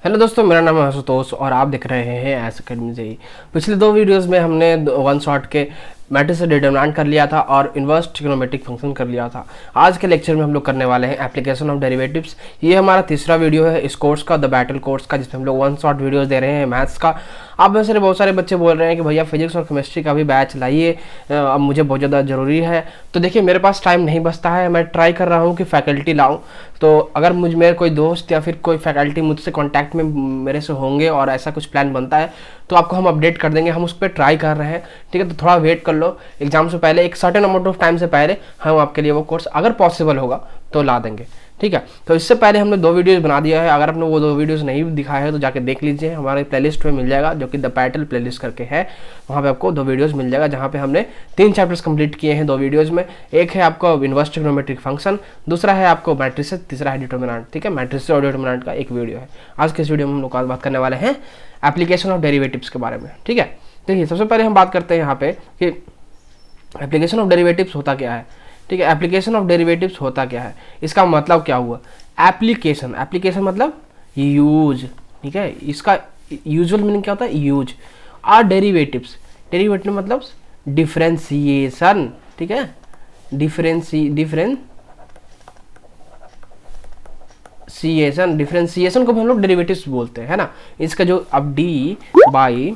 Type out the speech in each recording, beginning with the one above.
Hello दोस्तों, मेरा नाम है आशुतोष और आप देख रहे हैं एस अकेडमी से ही। पिछले दो वीडियोस में हमने वन शॉट के मैट्रिक्स से डिटरमिनेंट कर लिया था और इन्वर्स ट्रिग्नोमेट्रिक फंक्शन कर लिया था। आज के लेक्चर में हम लोग करने वाले हैं एप्लीकेशन ऑफ डेरिवेटिव्स। ये हमारा तीसरा वीडियो है इस कोर्स का, द बैटल कोर्स का, जिसमें हम लोग वन शॉट वीडियोस दे रहे हैं मैथ्स का। आप में से बहुत सारे बच्चे बोल रहे हैं कि भैया फिजिक्स और केमिस्ट्री का भी बैच लाइए, अब मुझे बहुत ज़्यादा ज़रूरी है। तो देखिए, मेरे पास टाइम नहीं बचता है, मैं ट्राई कर रहा हूँ कि फैकल्टी लाऊँ। तो अगर मेरे कोई दोस्त या फिर कोई फैकल्टी मुझसे कांटेक्ट में मेरे से होंगे और ऐसा कुछ प्लान बनता है तो आपको हम अपडेट कर देंगे। हम उस पर ट्राई कर रहे हैं, ठीक है। तो थोड़ा वेट कर लो, एग्जाम से पहले एक सर्टेन अमाउंट ऑफ टाइम से पहले हम आपके लिए वो कोर्स अगर पॉसिबल होगा तो ला देंगे, ठीक है। तो इससे पहले हमने दो वीडियोस बना दिया है। अगर आपने वो दो वीडियोस नहीं दिखाए हैं तो जाके देख लीजिए, हमारे प्लेलिस्ट में मिल जाएगा, जो कि द बैटल प्लेलिस्ट करके है। वहाँ पे आपको दो वीडियोस मिल जाएगा जहाँ पे हमने 3 चैप्टर्स कंप्लीट किए हैं दो वीडियोस में। एक है आपको इन्वर्स ट्रिग्नोमेट्रिक फंक्शन, दूसरा है आपको मैट्रिसेस, तीसरा है डिटरमिनेंट, ठीक है। मैट्रिसेस और डिटरमिनेंट का एक वीडियो है। आज के इस वीडियो में हम लोग आज बात करने वाले हैं एप्लीकेशन ऑफ डेरिवेटिव्स के बारे में, ठीक है। देखिए, सबसे पहले हम बात करते हैं यहाँ पे कि एप्लीकेशन ऑफ डेरिवेटिव्स होता क्या है, ठीक है। एप्लीकेशन ऑफ डेरिवेटिव्स होता क्या है, इसका मतलब क्या हुआ। एप्लीकेशन मतलब यूज, ठीक है। इसका यूजुअल मीनिंग क्या होता है, यूज। और डेरिवेटिव्स मतलब डिफरेंशिएशन, ठीक है। डिफरेंशिएशन को भी हम लोग डेरिवेटिव्स बोलते हैं, है ना। इसका जो अब डी बाई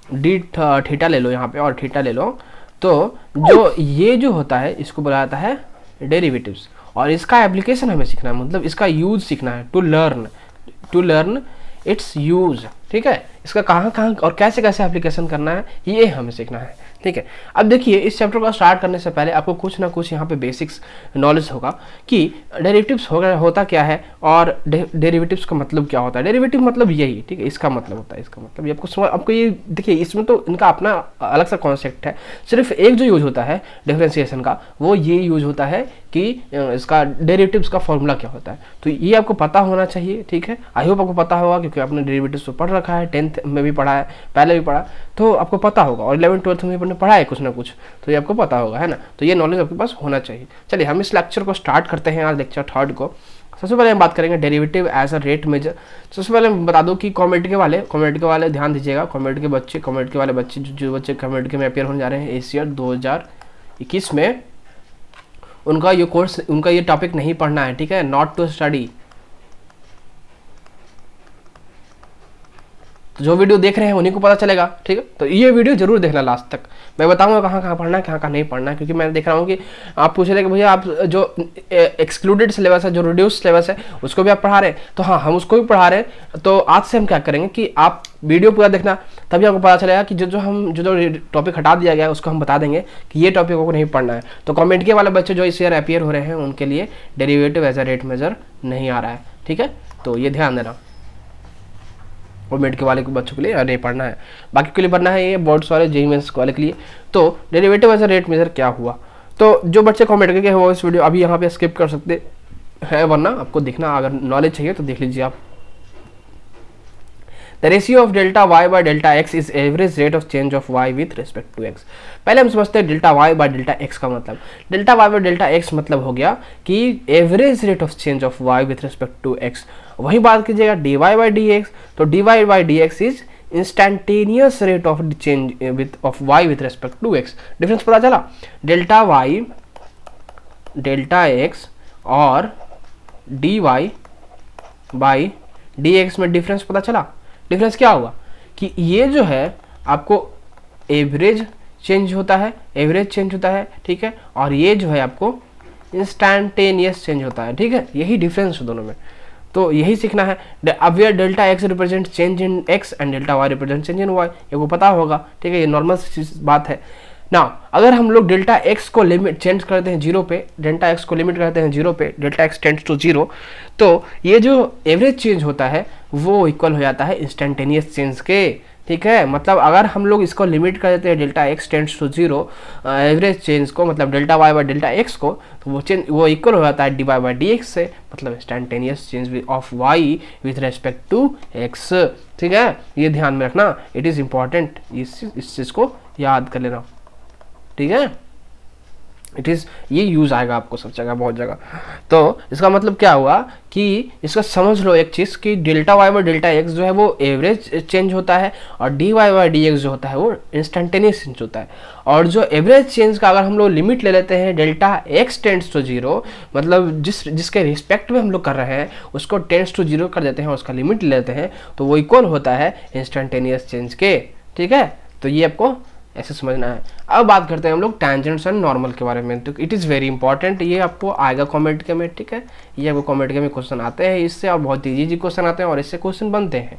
डी थीटा ले लो यहाँ पे और थीटा ले लो, तो जो ये जो होता है इसको बोला जाता है डेरिवेटिव्स। और इसका एप्लीकेशन हमें सीखना है, मतलब इसका यूज सीखना है, टू लर्न इट्स यूज, ठीक है। इसका कहाँ और कैसे कैसे एप्लीकेशन करना है ये हमें सीखना है, ठीक है। अब देखिए, इस चैप्टर को स्टार्ट करने से पहले आपको कुछ ना कुछ यहाँ पे बेसिक्स नॉलेज होगा कि डेरिवेटिव्स होता क्या है और डेरिवेटिव्स का मतलब क्या होता है। डेरिवेटिव मतलब यही, ठीक है, इसका मतलब होता है, इसका मतलब ये आपको ये देखिए, इसमें तो इनका अपना अलग सा कॉन्सेप्ट है। सिर्फ एक जो यूज होता है डिफरेंशिएशन का, वो ये यूज होता है कि इसका डेरिवेटिव्स का फॉर्मूला क्या होता है। तो ये आपको पता होना चाहिए, ठीक है। आई होप आपको पता होगा, क्योंकि आपने डेरिवेटिव्स को पढ़ रखा है, 10th में भी पढ़ा है, पहले भी पढ़ा, तो आपको पता होगा। और 11th 12th में भी पढ़ा है कुछ ना कुछ, तो ये आपको पता होगा, है ना। तो ये नॉलेज आपके पास होना चाहिए। चलिए हम इस लेक्चर को स्टार्ट करते हैं, आज लेक्चर 3rd को। सबसे पहले हम बात करेंगे derivative as a rate measure. सबसे पहले मैं बता दूं कि कॉमेडिक के वाले ध्यान दीजिएगा। कॉमेडिक के वाले बच्चे जो बच्चे कॉमेडिक में अपेयर होने जा रहे हैं इस ईयर 2021 में, उनका ये कोर्स, उनका ये टॉपिक नहीं पढ़ना है, ठीक है। Not to study. तो जो वीडियो देख रहे हैं उन्हीं को पता चलेगा, ठीक है। तो ये वीडियो जरूर देखना लास्ट तक, मैं बताऊंगा कहाँ कहाँ पढ़ना है, कहाँ कहाँ नहीं पढ़ना है। क्योंकि मैं देख रहा हूँ कि आप पूछ रहे हैं कि भैया आप जो एक्सक्लूडेड सिलेबस है, जो रिड्यूस सिलेबस है, उसको भी आप पढ़ा रहे हैं। तो हाँ, हम उसको भी पढ़ा रहे हैं। तो आज से हम क्या करेंगे कि आप वीडियो पूरा देखना, तभी आपको पता चलेगा कि जो टॉपिक हटा दिया गया है उसको हम बता देंगे कि ये टॉपिक को नहीं पढ़ना है। तो कॉमेंट के वाले बच्चे जो इस ईयर अपियर हो रहे हैं उनके लिए derivative as a rate measure नहीं आ रहा है, ठीक है। तो ये ध्यान देना, कॉमेंट के वाले बच्चों के लिए नहीं पढ़ना है, बाकी के लिए पढ़ना है ये बोर्ड्स वाले, जेईई मेंस वाले के लिए। तो derivative as a rate measure क्या हुआ, तो जो बच्चे कॉमेंट करके वो इस वीडियो अभी यहाँ पे स्किप कर सकते हैं, वरना आपको देखना, अगर नॉलेज चाहिए तो देख लीजिए आप। The ratio of delta y by delta x is average rate of change of y with respect to x। पहले हम समझते हैं delta y by delta x का मतलब। Delta y by delta x मतलब हो गया कि average rate of change of y with respect to x। वही बात कीजिएगा dy by dx, तो dy by dx is instantaneous rate of change of y with respect to x। Difference पता चला, डेल्टा y डेल्टा x और dy by dx में difference पता चला। डिफरेंस क्या होगा कि ये जो है आपको एवरेज चेंज होता है, ठीक है। और ये जो है आपको इंस्टेंटेनियस चेंज होता है, ठीक है। यही डिफरेंस है दोनों में, तो यही सीखना है। अब where delta X represent change in X and delta Y represent change in Y, ये को पता होगा, ठीक है। ये नॉर्मल बात है ना। अगर हम लोग डेल्टा एक्स को लिमिट चेंज करते हैं 0 पे, डेल्टा एक्स को लिमिट करते हैं 0 पे, डेल्टा एक्स टेंड्स टू 0, तो ये जो एवरेज चेंज होता है वो इक्वल हो जाता है इंस्टेंटेनियस चेंज के, ठीक है। मतलब अगर हम लोग इसको लिमिट कर देते हैं delta X tends to 0, average change को, मतलब delta Y by delta X को, तो वो इक्वल हो जाता है D Y by D X से, मतलब instantaneous change of Y with respect to X, ठीक है। ये ध्यान में रखना, इट इज़ इम्पॉर्टेंट, इस चीज़ को याद कर लेना, ठीक है। ये यूज़ आएगा आपको सब जगह, बहुत जगह। तो इसका मतलब क्या हुआ कि इसका समझ लो एक चीज़ कि delta Y by delta X जो है वो एवरेज चेंज होता है, और D Y by D X जो होता है वो इंस्टेंटेनियस चेंज होता है। और जो एवरेज चेंज का अगर हम लोग लिमिट ले लेते हैं delta X tends to zero, मतलब जिसके रिस्पेक्ट में हम लोग कर रहे हैं उसको टेंड्स टू जीरो कर देते हैं, उसका लिमिट ले लेते हैं, तो वो इक्वल होता है इंस्टेंटेनियस चेंज के। ठीक है, तो ये आपको ऐसे समझना है। अब बात करते हैं हम लोग टेंजेंट्स एंड नॉर्मल के बारे में। तो इट इज़ वेरी इंपॉर्टेंट, ये आपको आएगा कमेंट के में। ठीक है, ये आपको कमेंट के में क्वेश्चन आते हैं इससे, और बहुत ईजी क्वेश्चन आते हैं और इससे क्वेश्चन बनते हैं।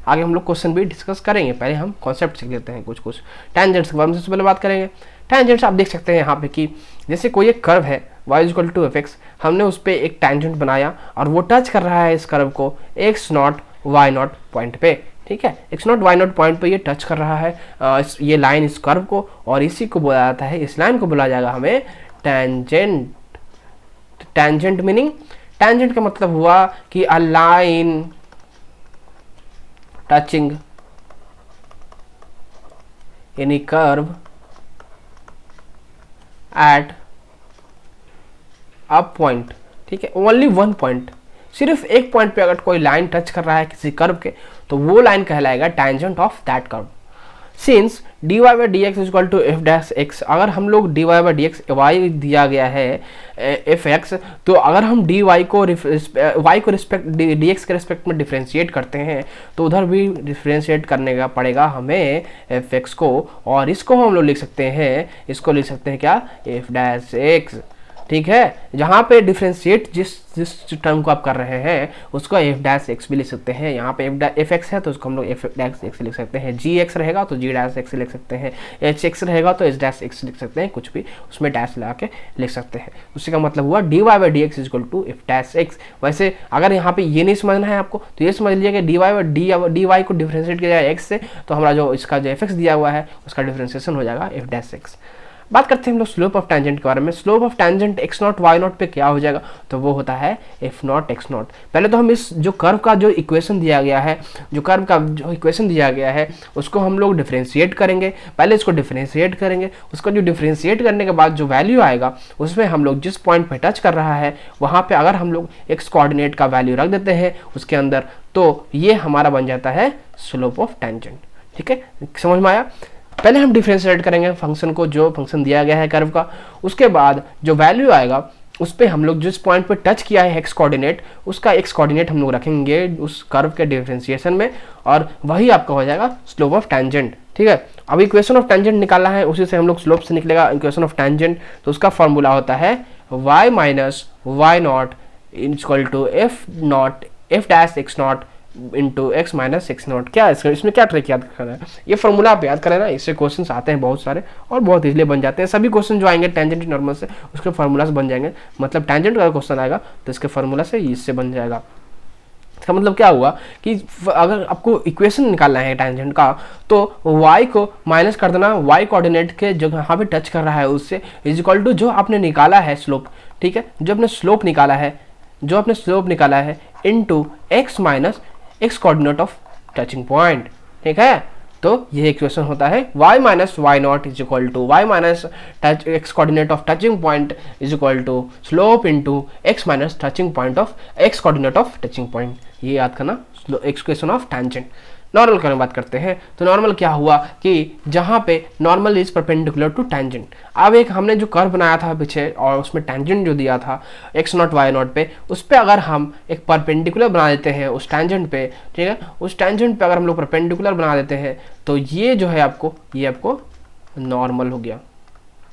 आगे हम लोग क्वेश्चन भी डिस्कस करेंगे, पहले हम कॉन्सेप्ट सीख लेते हैं कुछ टेंजेंट्स के बारे में सबसे पहले बात करेंगे। टेंजेंट्स आप देख सकते हैं यहाँ पे कि जैसे कोई एक कर्व है y equal to F X, हमने उस पर एक टेंजेंट बनाया और वो टच कर रहा है इस कर्व को X nought Y nought point पे। ठीक है, X nought Y nought point पे ये टच कर रहा है ये लाइन इस कर्व को, और इसी को बोला जाता है, इस लाइन को बोला जाएगा हमें टेंजेंट। टेंजेंट मीनिंग, टेंजेंट का मतलब हुआ कि a line touching any curve at a point. ठीक है, ओनली वन पॉइंट, सिर्फ एक पॉइंट पे अगर कोई लाइन टच कर रहा है किसी कर्व के, तो वो लाइन कहलाएगा tangent of that curve. Since D Y by D x is equal to F dash X, अगर हम लोग D Y by D X Y दिया गया है एफ एक्स, तो अगर हम डी वाई को वाई को रिस्पेक्ट डी एक्स के रिस्पेक्ट में डिफ्रेंशिएट करते हैं, तो उधर भी डिफ्रेंशिएट करने का पड़ेगा हमें एफ एक्स को, और इसको हम लोग लिख सकते हैं, इसको लिख सकते हैं क्या, एफ डैश एक्स। ठीक है, जहाँ पे डिफ्रेंशिएट जिस टर्म को आप कर रहे हैं उसको एफ डैश एक्स भी लिख सकते हैं। यहाँ पे एफ एक्स है तो उसको हम लोग एफ डैश एक्स लिख सकते हैं, जी एक्स रहेगा तो जी डैश एक्स लिख सकते हैं, एच एक्स रहेगा तो एच डैश एक्स लिख सकते हैं, कुछ भी उसमें डैश लगा के लिख सकते हैं। उसी का मतलब हुआ D Y by D X equal to F dash X. वैसे अगर यहाँ पे ये नहीं समझना है आपको, तो ये समझ लीजिए कि D Y by D Y को डिफ्रेंशिएट किया जाए एक्स से, तो हमारा जो इसका जो एफ एक्स दिया हुआ है उसका डिफ्रेंशिएशन हो जाएगा एफ डैश एक्स। बात करते हैं हम लोग स्लोप ऑफ टेंजेंट के बारे में। Slope of tangent X nought Y nought पे क्या हो जाएगा, तो वो होता है एफ नॉट एक्स नॉट। पहले तो हम इस जो कर्व का जो इक्वेशन दिया गया है, जो कर्व का जो इक्वेशन दिया गया है उसको हम लोग डिफ्रेंशिएट करेंगे। पहले इसको डिफ्रेंशिएट करेंगे, उसको जो डिफ्रेंशिएट करने के बाद जो वैल्यू आएगा उसमें हम लोग जिस पॉइंट पे टच कर रहा है वहाँ पे अगर हम लोग एक्स कोऑर्डिनेट का वैल्यू रख देते हैं उसके अंदर, तो ये हमारा बन जाता है स्लोप ऑफ टेंजेंट। ठीक है, समझ में आया। पहले हम डिफरेंशिएट करेंगे फंक्शन को, जो फंक्शन दिया गया है कर्व का, उसके बाद जो वैल्यू आएगा उस पर हम लोग जिस पॉइंट पे टच किया है एक्स कोऑर्डिनेट, उसका एक्स कोऑर्डिनेट हम लोग रखेंगे उस कर्व के डिफरेंशिएशन में, और वही आपका हो जाएगा स्लोप ऑफ टेंजेंट। ठीक है, अब इक्वेशन ऑफ टेंजेंट निकालना है, उसी से हम लोग स्लोप से निकलेगा इक्वेशन ऑफ टेंजेंट। तो उसका फॉर्मूला होता है y minus Y nought equal to F nought F dash X nought into x minus X nought. क्या इसमें क्या ट्रिक याद करना है, ये फॉर्मूला आप याद करें ना, इससे क्वेश्चंस आते हैं बहुत सारे और बहुत इजीली बन जाते हैं। सभी क्वेश्चन जो आएंगे टेंजेंट नॉर्मल से उसके फार्मूला से बन जाएंगे, मतलब टेंजेंट का क्वेश्चन आएगा तो इसके फार्मूला से इससे बन जाएगा। इसका मतलब क्या हुआ कि अगर आपको इक्वेशन निकालना है टेंजेंट का, तो y को माइनस कर देना y कोऑर्डिनेट के जो यहाँ पे टच कर रहा है उससे, इज इक्वल टू जो आपने निकाला है स्लोप। ठीक है, जो आपने स्लोप निकाला है into x minus X coordinate of touching point. ठीक है, तो ये इक्वेशन होता है y minus Y nought is equal to Y minus X coordinate of touching point is equal to slope into X minus touching point of X coordinate of touching point. ये याद करना, equation of tangent. Normal की बात करते हैं, तो normal क्या हुआ कि जहाँ पे normal is perpendicular to tangent. अब एक हमने जो कर्व बनाया था पीछे और उसमें टेंजेंट जो दिया था एक्स नॉट वाई नॉट पे, उस पर अगर हम एक परपेंडिकुलर बना देते हैं उस टेंजेंट पे, ठीक है, उस टेंजेंट पे अगर हम लोग परपेंडिकुलर बना देते हैं तो ये जो है आपको नॉर्मल हो गया।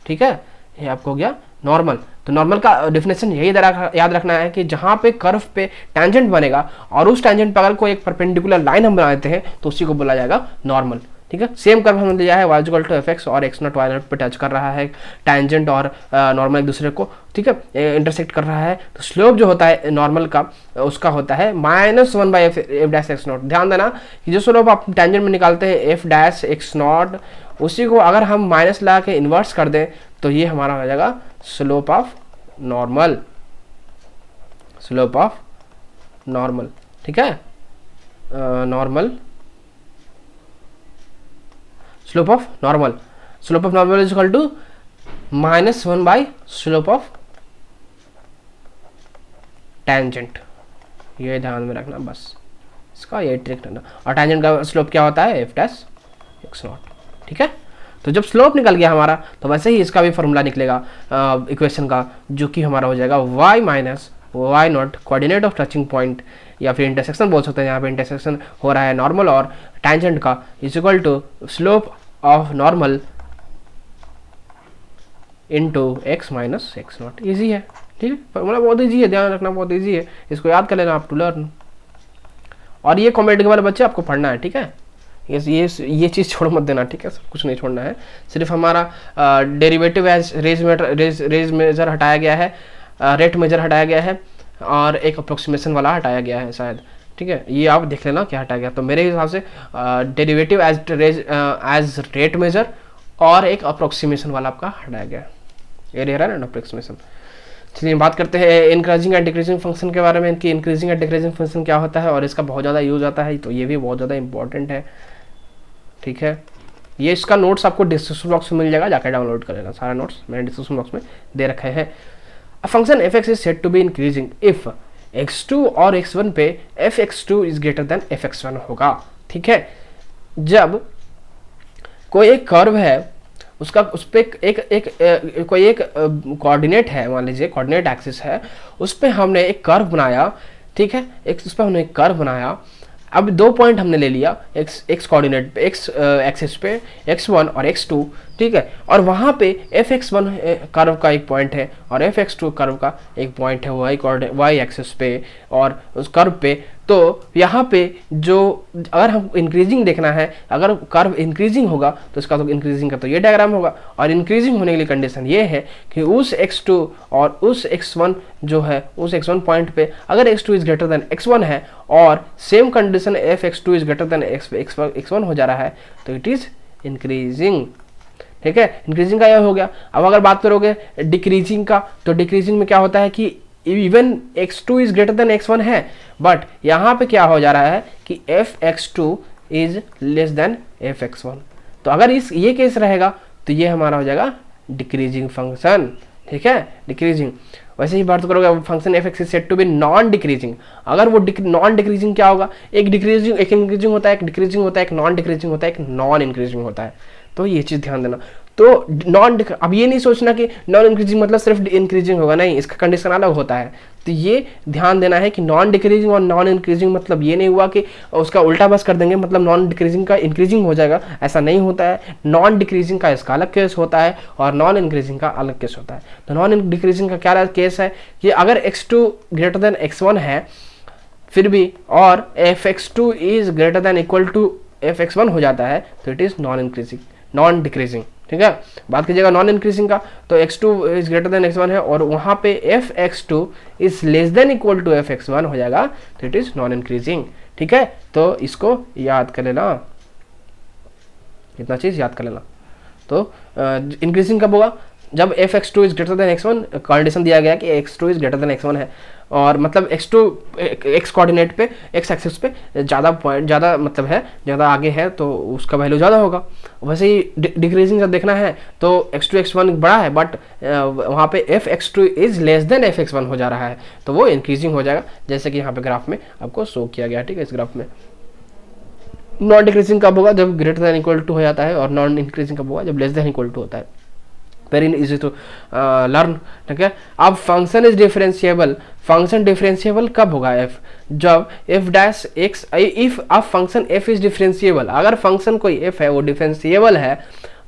ठीक है, ये आपको हो गया नॉर्मल। तो नॉर्मल का डेफिनेशन यही याद रखना है कि जहाँ पे कर्व पे टेंजेंट बनेगा और उस टेंजेंट पे अगर कोई एक परपेंडिकुलर लाइन हम बना देते हैं तो उसी को बोला जाएगा नॉर्मल। ठीक है, सेम कर्व हमने लिया है y equal to F X और एक्स नॉट वाई नॉट पे टच कर रहा है टेंजेंट और नॉर्मल एक दूसरे को, ठीक है, इंटरसेक्ट कर रहा है। तो स्लोप जो होता है नॉर्मल का उसका होता है -1 by F dash X not. ध्यान देना कि जो स्लोप आप टेंजेंट में निकालते हैं एफ डैश एक्स नॉट, उसी को अगर हम माइनस ला के इन्वर्स कर दें तो ये हमारा हो जाएगा स्लोप ऑफ नॉर्मल। ठीक है, normal slope of normal is equal to -1 by slope of tangent, ये ध्यान में रखना बस, इसका ये ट्रिक रखना। और टेंजेंट का स्लोप क्या होता है, f'(x0), ठीक है। तो जब स्लोप निकल गया हमारा, तो वैसे ही इसका भी फॉर्मूला निकलेगा इक्वेशन का, जो कि हमारा हो जाएगा y minus y0 coordinate of touching point, या फिर इंटरसेक्शन बोल सकते हैं, यहाँ पे इंटरसेक्शन हो रहा है नॉर्मल और टेंजेंट का, is equal to slope of normal into x minus x0। Easy है, ठीक है, फॉर्मूला बहुत ईजी है, ध्यान रखना बहुत ईजी है, इसको याद कर लेना आप टू लर्न। और ये कॉमेडी के वाले बच्चे आपको पढ़ना है, ठीक है, ये चीज़ छोड़ मत देना, ठीक है, सब कुछ नहीं छोड़ना है। सिर्फ हमारा डेरिवेटिव एज रेज मेजर हटाया गया है, रेट मेजर हटाया गया है, और एक अप्रोक्सीमेशन वाला हटाया गया है शायद, ठीक है, ये आप देख लेना क्या हटाया गया। तो मेरे हिसाब से डेरिवेटिव एज रेट मेजर और एक अप्रोक्सीमेशन वाला आपका हटाया गया, एरियर एंड अप्रोक्सीमेशन। चलिए बात करते हैं इंक्रीजिंग एंड डिक्रीजिंग फंक्शन के बारे में, इनकी इंक्रीजिंग एंड डिक्रीजिंग फंक्शन क्या होता है और इसका बहुत ज़्यादा यूज आता है, तो ये भी बहुत ज़्यादा इंपॉर्टेंट है, ठीक है। ये इसका नोट्स आपको डिस्क्रिप्शन बॉक्स में मिल जाएगा, जाकर डाउनलोड कर लेना, सारा नोट्स मैंने डिस्क्रिप्शन बॉक्स में दे रखे हैं। A function f(x) is said to be increasing if x2 और x1 पे f(x2) is greater then f(x1) होगा, ठीक है। जब कोई एक कर्व है, उसका उस पर कोई एक कोऑर्डिनेट है, मान लीजिए कोऑर्डिनेट एक्सिस है, उस पर हमने एक कर्व बनाया, ठीक है, उस पर हमने एक कर्व बनाया। अब 2 पॉइंट हमने ले लिया x कोऑर्डिनेट पे, x एक्सिस पे x1 और x2, ठीक है, और वहाँ पे f(x1) कर्व का एक पॉइंट है और f(x2) कर्व का एक पॉइंट है y एक्सिस पे और उस कर्व पे। तो यहाँ पे जो अगर हम इंक्रीजिंग देखना है, अगर कर्व इंक्रीजिंग होगा तो इसका तो इंक्रीजिंग का तो ये डायग्राम होगा, और इंक्रीजिंग होने के लिए कंडीशन ये है कि उस x2 और उस x1 जो है, उस x1 पॉइंट पे अगर x2 is greater then x1 है और same condition f(x2) is greater then x1 हो जा रहा है, तो इट इज इंक्रीजिंग, ठीक है। इंक्रीजिंग का यह हो गया। अब अगर बात करोगे डिक्रीजिंग का, तो डिक्रीजिंग में क्या होता है कि even x2 is greater then x1 है, बट यहाँ पे क्या हो जा रहा है कि f(x2) is less then f(x1). तो अगर ये केस रहेगा तो ये हमारा हो जाएगा डिक्रीजिंग फंक्शन, ठीक है, डिक्रीजिंग। वैसे ही बात करोगे function f(x) is said to be non decreasing. अगर वो नॉन डिक्रीजिंग क्या होगा, एक इंक्रीजिंग होता है, एक डिक्रीजिंग होता है, एक नॉन डिक्रीजिंग होता है, एक नॉन इंक्रीजिंग होता है, तो ये चीज़ ध्यान देना। तो अब ये नहीं सोचना कि नॉन इंक्रीजिंग मतलब सिर्फ इंक्रीजिंग होगा, नहीं, इसका कंडीशन अलग होता है। तो ये ध्यान देना है कि नॉन डिक्रीजिंग और नॉन इंक्रीजिंग मतलब ये नहीं हुआ कि उसका उल्टा बस कर देंगे, मतलब नॉन डिक्रीजिंग का इंक्रीजिंग हो जाएगा, ऐसा नहीं होता है। नॉन डिक्रीजिंग का इसका अलग केस होता है और नॉन इंक्रीजिंग का अलग केस होता है। तो नॉन डिक्रीजिंग का क्या केस है कि अगर x2 ग्रेटर देन x1 है फिर भी, और f(x2) is greater than equal to f(x1) हो जाता है, तो it is non increasing, non decreasing, ठीक है। बात कीजिएगा नॉन इंक्रीजिंग का, तो x2 is greater then x1 है और वहाँ पे f(x2) is less than equal to f(x1) हो जाएगा, तो इट इज नॉन इंक्रीजिंग, ठीक है। तो इसको याद कर लेना, इतना चीज़ याद कर लेना। तो इंक्रीजिंग कब होगा, जब f(x2) is greater then x1, condition दिया गया कि x2 is greater then x1 है, और मतलब x2 x कोऑर्डिनेट पे, x एक्सिस पे ज़्यादा मतलब है, ज़्यादा आगे है, तो उसका वैल्यू ज़्यादा होगा। वैसे ही डिक्रीजिंग जब देखना है तो x2 x1 बड़ा है, बट वहाँ पे f(x2) is less then f(x1) हो जा रहा है, तो वो इंक्रीजिंग हो जाएगा, जैसे कि यहाँ पे ग्राफ में आपको शो किया गया, ठीक है। इस ग्राफ में नॉन डिक्रीजिंग कब होगा, जब ग्रेटर देन इक्वल टू हो जाता है, और नॉन इंक्रीजिंग कब होगा, जब लेस देन इक्वल टू होता है। वेरी इजी टू लर्न, ठीक है। अब function is differentiable, function differentiable कब होगा, जब f'(x) if a function f is differentiable, अगर फंक्शन कोई f है वो डिफरेंशिएबल है,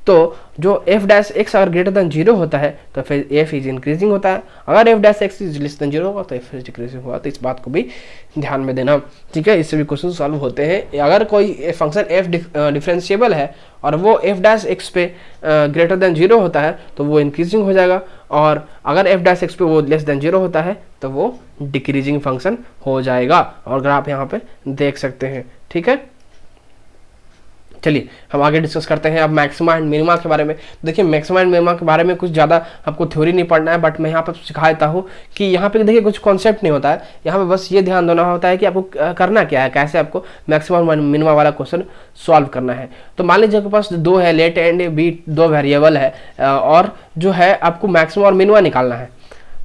तो जो f'(x) अगर ग्रेटर देन 0 होता है तो फिर f इज इंक्रीजिंग होता है, अगर f'(x) इज लेस देन 0 होगा तो f इज डिक्रीजिंग होगा। तो इस बात को भी ध्यान में देना, ठीक है, इससे भी क्वेश्चन सॉल्व होते हैं। अगर कोई फंक्शन f डिफरेंशिएबल है और वो f'(x) पे ग्रेटर देन 0 होता है तो वो इंक्रीजिंग हो जाएगा, और अगर f'(x) पे वो लेस देन 0 होता है तो वो डिक्रीजिंग फंक्शन हो जाएगा, और अगर आप यहाँ पे देख सकते हैं, ठीक है। चलिए हम आगे डिस्कस करते हैं अब मैक्सिमा एंड मिनिमा के बारे में। देखिए मैक्सिमा एंड मिनिमा के बारे में कुछ ज़्यादा आपको थ्योरी नहीं पढ़ना है, बट मैं यहाँ पर सिखा देता हूँ कि यहाँ पे देखिए कुछ कॉन्सेप्ट नहीं होता है, यहाँ पे बस ये ध्यान देना होता है कि आपको करना क्या है, कैसे आपको मैक्सिमा और मिनिमा वाला क्वेश्चन सॉल्व करना है। तो मान लीजिए आपके पास दो है, लेट एंड बी, दो वेरिएबल है और जो है आपको मैक्सिमा और मिनिमा निकालना है।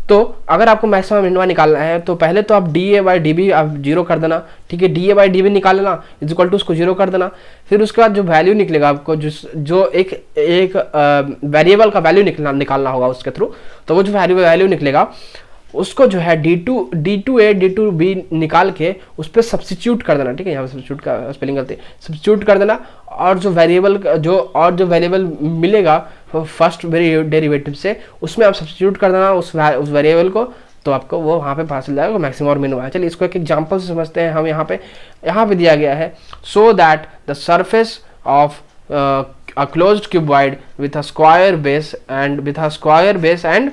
तो अगर आपको मैक्सिमम मिनिमा निकालना है तो पहले तो आप D A by D B आप जीरो कर देना, ठीक है, D A by D B निकाल लेना इज इक्वल टू उसको जीरो कर देना। फिर उसके बाद जो वैल्यू निकलेगा आपको जो एक वेरिएबल का वैल्यू निकालना होगा उसके थ्रू, तो वो जो वैल्यू निकलेगा उसको जो है D2A D2B निकाल के उस पर सब्स्टिट्यूट कर देना, ठीक है, यहाँ पे सब्स्टिट्यूट का स्पेलिंग करते हैं, सब्स्टिट्यूट कर देना और जो वेरिएबल मिलेगा फर्स्ट डेरिवेटिव से उसमें आप सब्स्टिट्यूट कर देना उस वेरिएबल को, तो आपको वो वहाँ पे पास चल जाएगा मैक्सिमम और मिनिमम। चलिए इसको एक एग्जांपल से समझते हैं हम। यहाँ पे दिया गया है so that the surface of a closed cuboid with a square base and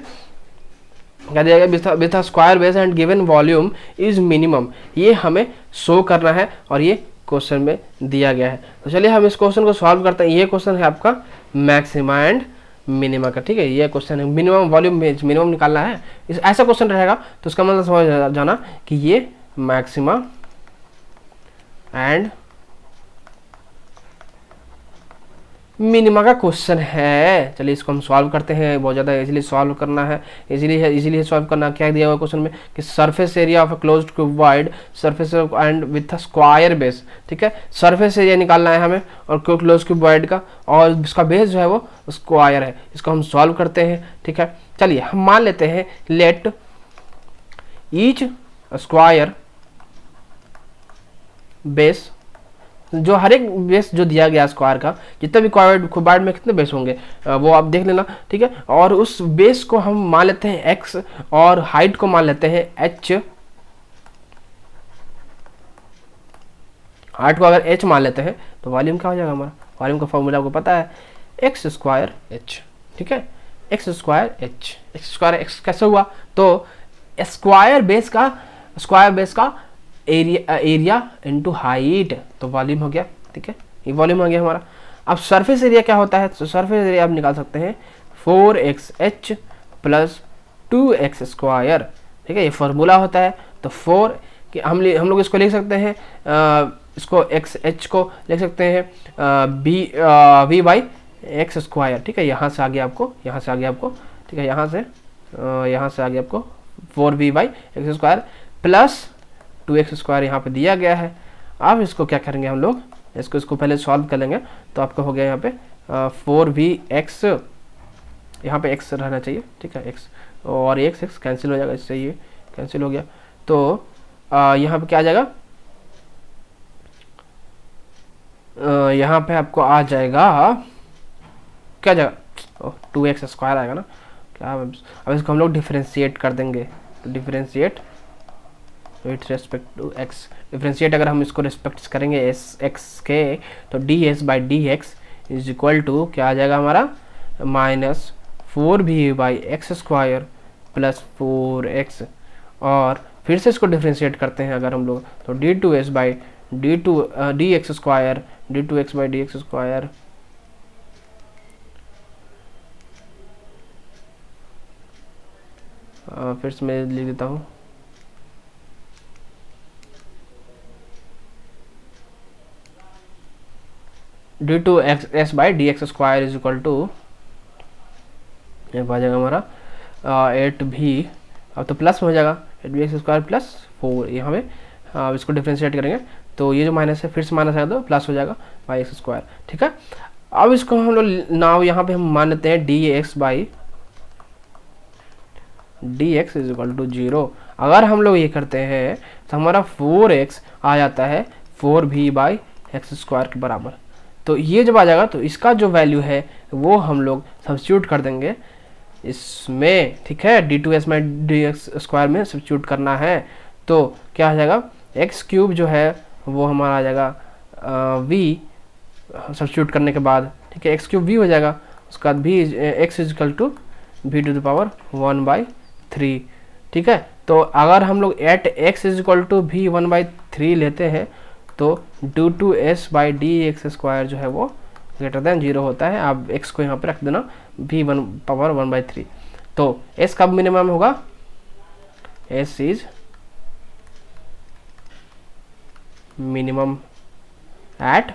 क्या दिया गया, with a square base and given volume is minimum, ये हमें शो करना है और ये क्वेश्चन में दिया गया है। तो चलिए हम इस क्वेश्चन को सॉल्व करते हैं। ये क्वेश्चन है आपका मैक्सिमा एंड मिनिमा का, ठीक है, ये क्वेश्चन है मिनिमम वॉल्यूम मिनिमम निकालना है। ऐसा क्वेश्चन रहेगा तो उसका मतलब समझ जाना कि ये मैक्सिमा एंड मिनिमा का क्वेश्चन है। चलिए इसको हम सॉल्व करते हैं, बहुत ज़्यादा इजीली सॉल्व करना है, इजीली सॉल्व करना। क्या दिया हुआ क्वेश्चन में कि surface area of a closed cuboid surface and with a square base, ठीक है, सरफेस एरिया निकालना है हमें और क्लोज क्यूबॉइड का, और इसका बेस जो है वो स्क्वायर है। इसको हम सॉल्व करते हैं, ठीक है। चलिए हम मान लेते हैं लेट ईच स्क्वायर बेस, जो हर एक बेस जो दिया गया स्क्वायर का, जितना भी क्यूबॉइड में कितने बेस होंगे वो आप देख लेना, ठीक है। और उस बेस को हम मान लेते हैं x और हाइट को मान लेते हैं h। हाइट को अगर h मान लेते हैं तो वॉल्यूम क्या हो जाएगा हमारा, वॉल्यूम का फॉर्मूला आपको पता है x स्क्वायर h, ठीक है, x स्क्वायर h कैसे हुआ, तो स्क्वायर बेस का एरिया इनटू हाइट, तो वॉल्यूम हो गया, ठीक है, ये वॉल्यूम हो गया हमारा। अब सरफेस एरिया क्या होता है, तो सरफेस एरिया आप निकाल सकते हैं 4xh प्लस 2x स्क्वायर, ठीक है, ये फॉर्मूला होता है। तो 4 कि हम लोग इसको लिख सकते हैं, इसको xh को लिख सकते हैं v बाई एक्स स्क्वायर, ठीक है, यहाँ से आ गया आपको, ठीक है, यहाँ से आ गया आपको 4v by x square plus 2x square यहाँ पे दिया गया है। अब इसको क्या करेंगे हम लोग, इसको पहले सॉल्व कर लेंगे, तो आपका हो गया यहाँ पे 4vx, यहाँ पे x रहना चाहिए, ठीक है, x और x कैंसिल हो जाएगा, इससे ये कैंसिल हो गया। तो यहाँ पे क्या आ जाएगा, यहाँ पे आपको आ जाएगा क्या जाएगा, 2x स्क्वायर आएगा ना क्या। अब इसको हम लोग डिफ्रेंशिएट कर देंगे, तो differentiate with respect to x, differentiate अगर हम इसको रेस्पेक्ट करेंगे x के, तो ds by D x is equal to क्या आ जाएगा हमारा minus 4v by x square plus 4x, और फिर से इसको डिफ्रेंशिएट करते हैं अगर हम लोग, तो d2s by D x square d2x by D x square फिर से मैं लिख देता हूँ, d2x by D x square is equal to आ जाएगा हमारा 8v, अब तो प्लस में हो जाएगा 8v स्क्वायर प्लस 4, यहाँ पे इसको डिफ्रेंशिएट करेंगे तो ये जो माइनस है फिर से माइनस आएगा तो प्लस हो जाएगा बाई एक्स स्क्वायर, ठीक है। अब इसको हम लोग नाउ यहाँ पे हम मान लेते हैं dx by dx is equal to 0। अगर हम लोग ये करते हैं तो हमारा 4x आ जाता है 4v बाई एक्स स्क्वायर के बराबर। तो ये जब आ जाएगा तो इसका जो वैल्यू है वो हम लोग सब्स्टिट्यूट कर देंगे इसमें, ठीक है, d2s में डी एक्स स्क्वायर में सब्स्टिट्यूट करना है, तो क्या आ जाएगा एक्स क्यूब जो है वो हमारा आ जाएगा v सब्स्टिट्यूट करने के बाद, ठीक है, एक्स क्यूब v हो जाएगा, उसके बाद v X is equal to v to the power 1/3, ठीक है। तो अगर हम लोग at x is equal to v 1/3 लेते हैं तो due to S by D x square जो है वो ग्रेटर देन 0 होता है। आप x को यहाँ पे रख देना v1/3। तो s कब मिनिमम होगा? s is minimum at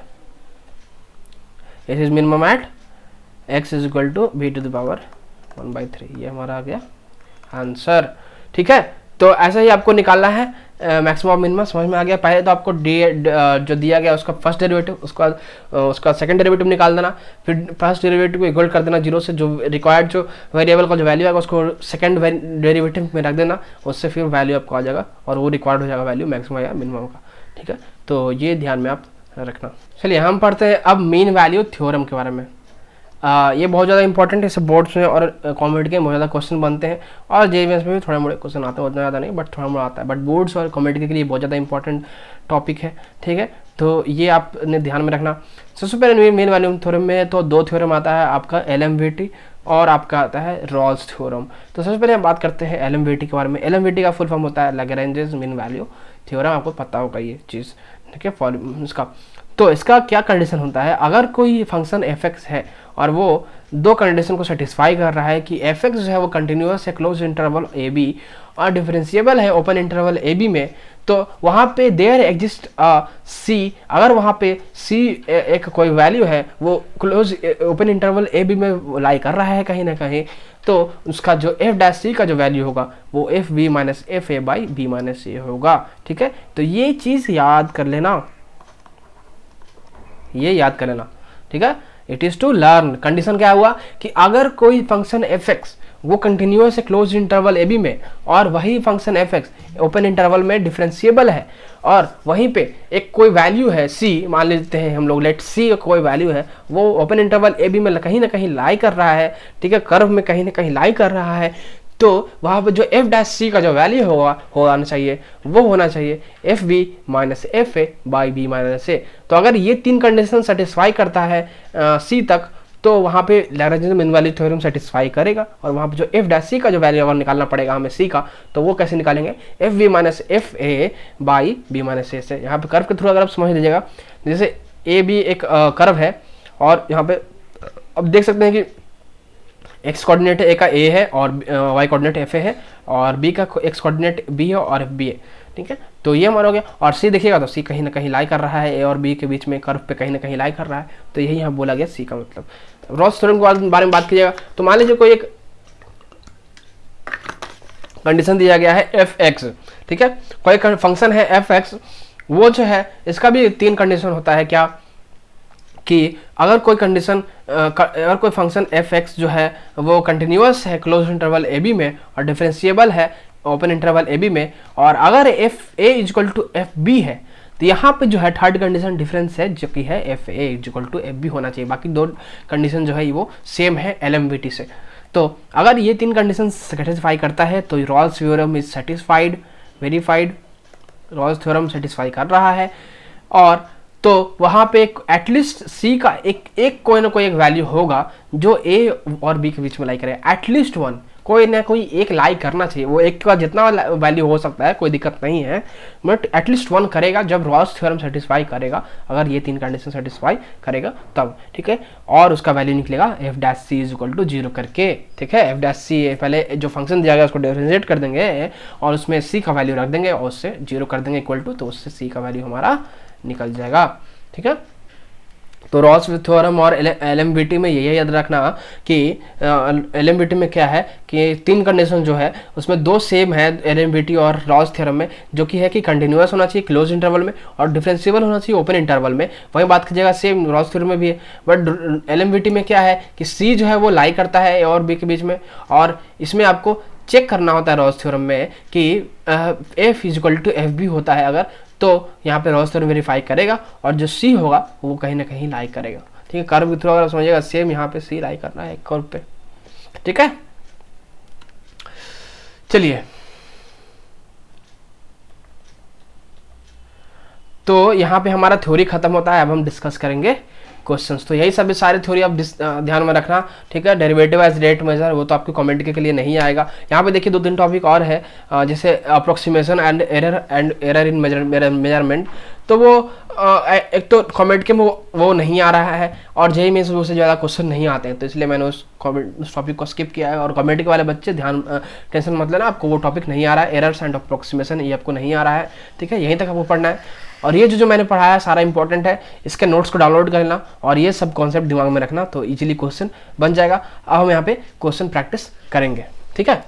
x is equal to v⁻1/3। ये हमारा आ गया आंसर। ठीक है, तो ऐसा ही आपको निकालना है मैक्सिमम मिनिमम। समझ में आ गया? पहले तो आपको जो दिया गया उसका फर्स्ट डेरिवेटिव, उसका सेकंड डेरिवेटिव निकाल देना, फिर फर्स्ट डेरिवेटिव को इक्वल कर देना 0 से, जो रिक्वायर्ड जो वेरिएबल का जो वैल्यू आएगा उसको सेकंड डेरिवेटिव में रख देना, उससे फिर वैल्यू आपको आ जाएगा और वो रिक्वायर्ड हो जाएगा वैल्यू मैक्सिमम या मिनिमम का। ठीक है, तो ये ध्यान में आप रखना। चलिए हम पढ़ते हैं अब मीन वैल्यू थ्योरम के बारे में। ये बहुत ज़्यादा इंपॉर्टेंट है, इससे बोर्ड्स में और कॉमेडी के बहुत ज़्यादा क्वेश्चन बनते हैं और जेईएस में भी थोड़े मोड़े क्वेश्चन आते हैं, उतना ज़्यादा नहीं बट थोड़ा मोड़ा आता है, बट बोर्ड्स और कॉमेडी के लिए बहुत ज़्यादा इंपॉर्टेंट टॉपिक है। ठीक है, तो ये आपने ध्यान में रखना। सबसे पहले मेन वैल्यू थ्योरम में तो दो थ्योरम आता है आपका, LMVT और आपका आता है रॉल्स थ्योरम। तो सबसे पहले हम बात करते हैं LMVT के बारे में। LMVT का फुल फॉर्म होता है लैग्रेंजेस मीन वैल्यू थ्योरम, आपको पता होगा ये चीज़। ठीक है, फॉर्म इसका। तो इसका क्या कंडीशन होता है, अगर कोई फंक्शन f(x) है और वो दो कंडीशन को सेटिस्फाई कर रहा है कि f(x) जो है वो कंटिन्यूअस है क्लोज इंटरवल ab और डिफरेंशिएबल है ओपन इंटरवल ab में, तो वहाँ पे देयर एग्जिस्ट c। अगर वहाँ पे c एक कोई वैल्यू है वो क्लोज ओपन इंटरवल ab में लाई कर रहा है कहीं ना कहीं, तो उसका जो f' का जो वैल्यू होगा वो fb minus fa by b minus a होगा। ठीक है, तो ये चीज़ याद कर लेना, ये याद कर लेना। ठीक है, it is to learn. Condition क्या हुआ कि अगर कोई फंक्शन f(x) वो कंटिन्यूअस है क्लोज इंटरवल ab में और वही फंक्शन f(x) ओपन इंटरवल में डिफरेंशिएबल है और वहीं पे एक कोई वैल्यू है c, मान लेते हैं हम लोग, लेट c कोई वैल्यू है, वो ओपन इंटरवल ab में कहीं ना कहीं लाई कर रहा है। ठीक है, कर्व में कहीं ना कहीं लाई कर रहा है, तो वहाँ पर जो f' का जो वैल्यू होना चाहिए वो होना चाहिए fb minus fa by b minus a। तो अगर ये तीन कंडीशन सेटिस्फाई करता है c तक, तो वहाँ पे Lagrange mean value theorem satisfy करेगा और वहाँ पे जो f' का जो वैल्यू अगर निकालना पड़ेगा हमें c का, तो वो कैसे निकालेंगे, fb minus fa by b minus a से। यहाँ पे कर्व के थ्रू अगर आप समझ लीजिएगा, जैसे a b एक कर्व है और यहाँ पे अब देख सकते हैं कि x कोऑर्डिनेट a का a है और y कोऑर्डिनेट fa है और b का x कोऑर्डिनेट b है और fb है। ठीक है, तो ये हमारा हो गया। और c देखिएगा तो c कहीं ना कहीं लाई कर रहा है a और b के बीच में, कर्व पे कहीं ना कहीं लाई कर रहा है, तो यही यहाँ बोला गया c का मतलब। रॉल्स थ्योरम के बारे में बात कीजिएगा तो मान लीजिए कोई एक कंडीशन दिया गया है f(x). ठीक है, कोई फंक्शन है f(x), वो जो है इसका भी तीन कंडीशन होता है। क्या कि अगर कोई कंडीशन अगर कोई फंक्शन f(x) जो है वो कंटिन्यूअस है क्लोज इंटरवल ab में और डिफरेंशिएबल है ओपन इंटरवल ab में, और अगर fa इक्वल टू fb है, तो यहाँ पे जो है थर्ड कंडीशन डिफरेंस है जो कि है fa इक्वल टू fb होना चाहिए। बाकी दो कंडीशन जो है वो सेम है LMVT से। तो अगर ये तीन कंडीशन सेटिस्फाई करता है तो Rolle's theorem is satisfied, verified, Rolle's theorem satisfy कर रहा है। और तो वहाँ पे एटलीस्ट c का एक कोई ना कोई एक वैल्यू होगा जो a और b के बीच में लाई करे, एटलीस्ट वन, कोई ना कोई एक लाई करना चाहिए। वो एक का जितना वैल्यू हो सकता है कोई दिक्कत नहीं है, बट एटलीस्ट वन करेगा जब रॉल्स थ्योरम सेटिस्फाई करेगा, अगर ये तीन कंडीशन सेटिस्फाई करेगा तब। ठीक है, और उसका वैल्यू निकलेगा f' इज इक्वल टू 0 करके। ठीक है, f' पहले जो फंक्शन दिया गया उसको डिफरेंशिएट कर देंगे और उसमें c का वैल्यू रख देंगे और उससे 0 कर देंगे इक्वल टू, तो उससे c का वैल्यू हमारा निकल जाएगा। ठीक है, तो रॉल्स थ्योरम और LMVT में यही याद रखना कि LMVT में क्या है कि तीन कंडीशन जो है उसमें दो सेम है LMVT और रॉल्स थ्योरम में, जो कि है कि कंटिन्यूअस होना चाहिए क्लोज इंटरवल में और डिफरेंशिएबल होना चाहिए ओपन इंटरवल में। वही बात कीजिएगा सेम रॉल्स थ्योरम में भी है, बट LMVT में क्या है कि c जो है वो लाई करता है a और b के बीच में, और इसमें आपको चेक करना होता है रॉल्स थ्योरम में कि f इक्वल टू fb होता है अगर, तो यहाँ पे रॉल्स थ्योरम वेरीफाई करेगा और जो c होगा वो कहीं ना कहीं लाई करेगा। ठीक है, कर्व के थ्रू अगर समझिएगा सेम यहाँ पे c लाई करना है कर्व पे। ठीक है, चलिए तो यहाँ पे हमारा थ्योरी खत्म होता है। अब हम डिस्कस करेंगे क्वेश्चंस। तो यही सब सारी थ्योरी आप ध्यान में रखना, ठीक है। डेरिवेटिव एज रेट मेजर वो तो आपके कमेंट के लिए नहीं आएगा। यहाँ पे देखिए 2-3 टॉपिक और है, जैसे approximation and error in measurement. तो वो एक तो कमेंट के में वो नहीं आ रहा है, और जेई में उससे ज़्यादा क्वेश्चन नहीं आते हैं, तो इसलिए मैंने उस टॉपिक को स्किप किया है। और कमेंट वाले बच्चे ध्यान टेंशन मत लेना, आपको वो टॉपिक नहीं आ रहा है, एरर्स एंड अप्रोक्सीमेशन ये आपको नहीं आ रहा है, ठीक है। यहीं तक आपको पढ़ना है। और ये जो मैंने पढ़ाया सारा इंपॉर्टेंट है, इसके नोट्स को डाउनलोड कर लेना और ये सब कॉन्सेप्ट दिमाग में रखना, तो इजीली क्वेश्चन बन जाएगा। अब हम यहाँ पे क्वेश्चन प्रैक्टिस करेंगे, ठीक है।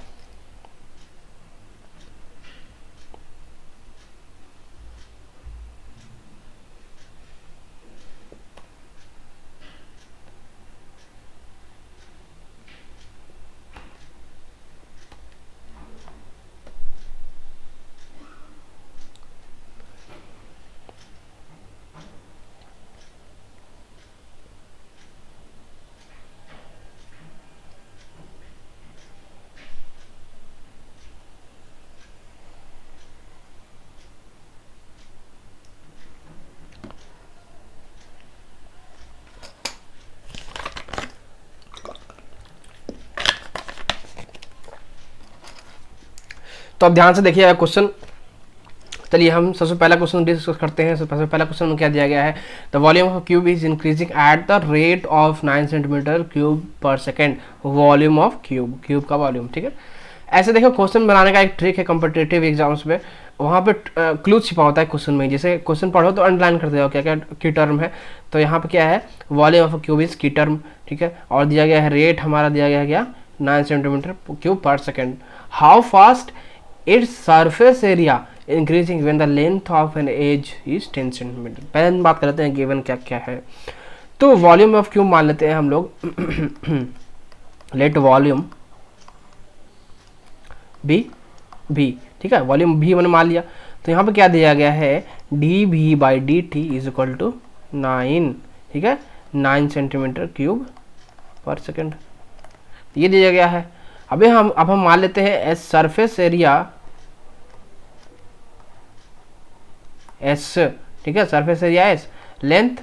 तो अब ध्यान से देखिएगा क्वेश्चन। चलिए हम सबसे पहला क्वेश्चन डिस्कस करते हैं। सबसे पहला क्वेश्चन में क्या दिया गया है, the volume of cube is increasing at the rate of 9 centimetre cube per second. Volume of cube, cube का वॉल्यूम, ठीक है। ऐसे देखो क्वेश्चन बनाने का एक ट्रिक है कॉम्पिटिटिव एग्जाम्स में, वहाँ पे क्लूज छिपा होता है क्वेश्चन में। जैसे क्वेश्चन पढ़ो तो अंडरलाइन कर दो क्या क्या की टर्म है। तो यहाँ पे क्या है, वॉल्यूम ऑफ क्यूब इज की टर्म, ठीक है। और दिया गया है रेट, हमारा दिया गया है क्या, 9 centimetre cube per second. How fast its surface area increasing when the length of an edge is 10 centimetre. पहले हम बात करते हैं गिवन क्या क्या है। तो वॉल्यूम ऑफ क्यूब मान लेते हैं हम लोग लेट वॉल्यूम बी, ठीक है। वॉल्यूम भी मैंने मान लिया। तो यहाँ पे क्या दिया गया है, D we by D T is equal to 9, ठीक है, 9 सेंटीमीटर क्यूब पर सेकेंड, ये दिया गया है। अब हम मान लेते हैं एस सरफेस एरिया एस, ठीक है, surface area S, length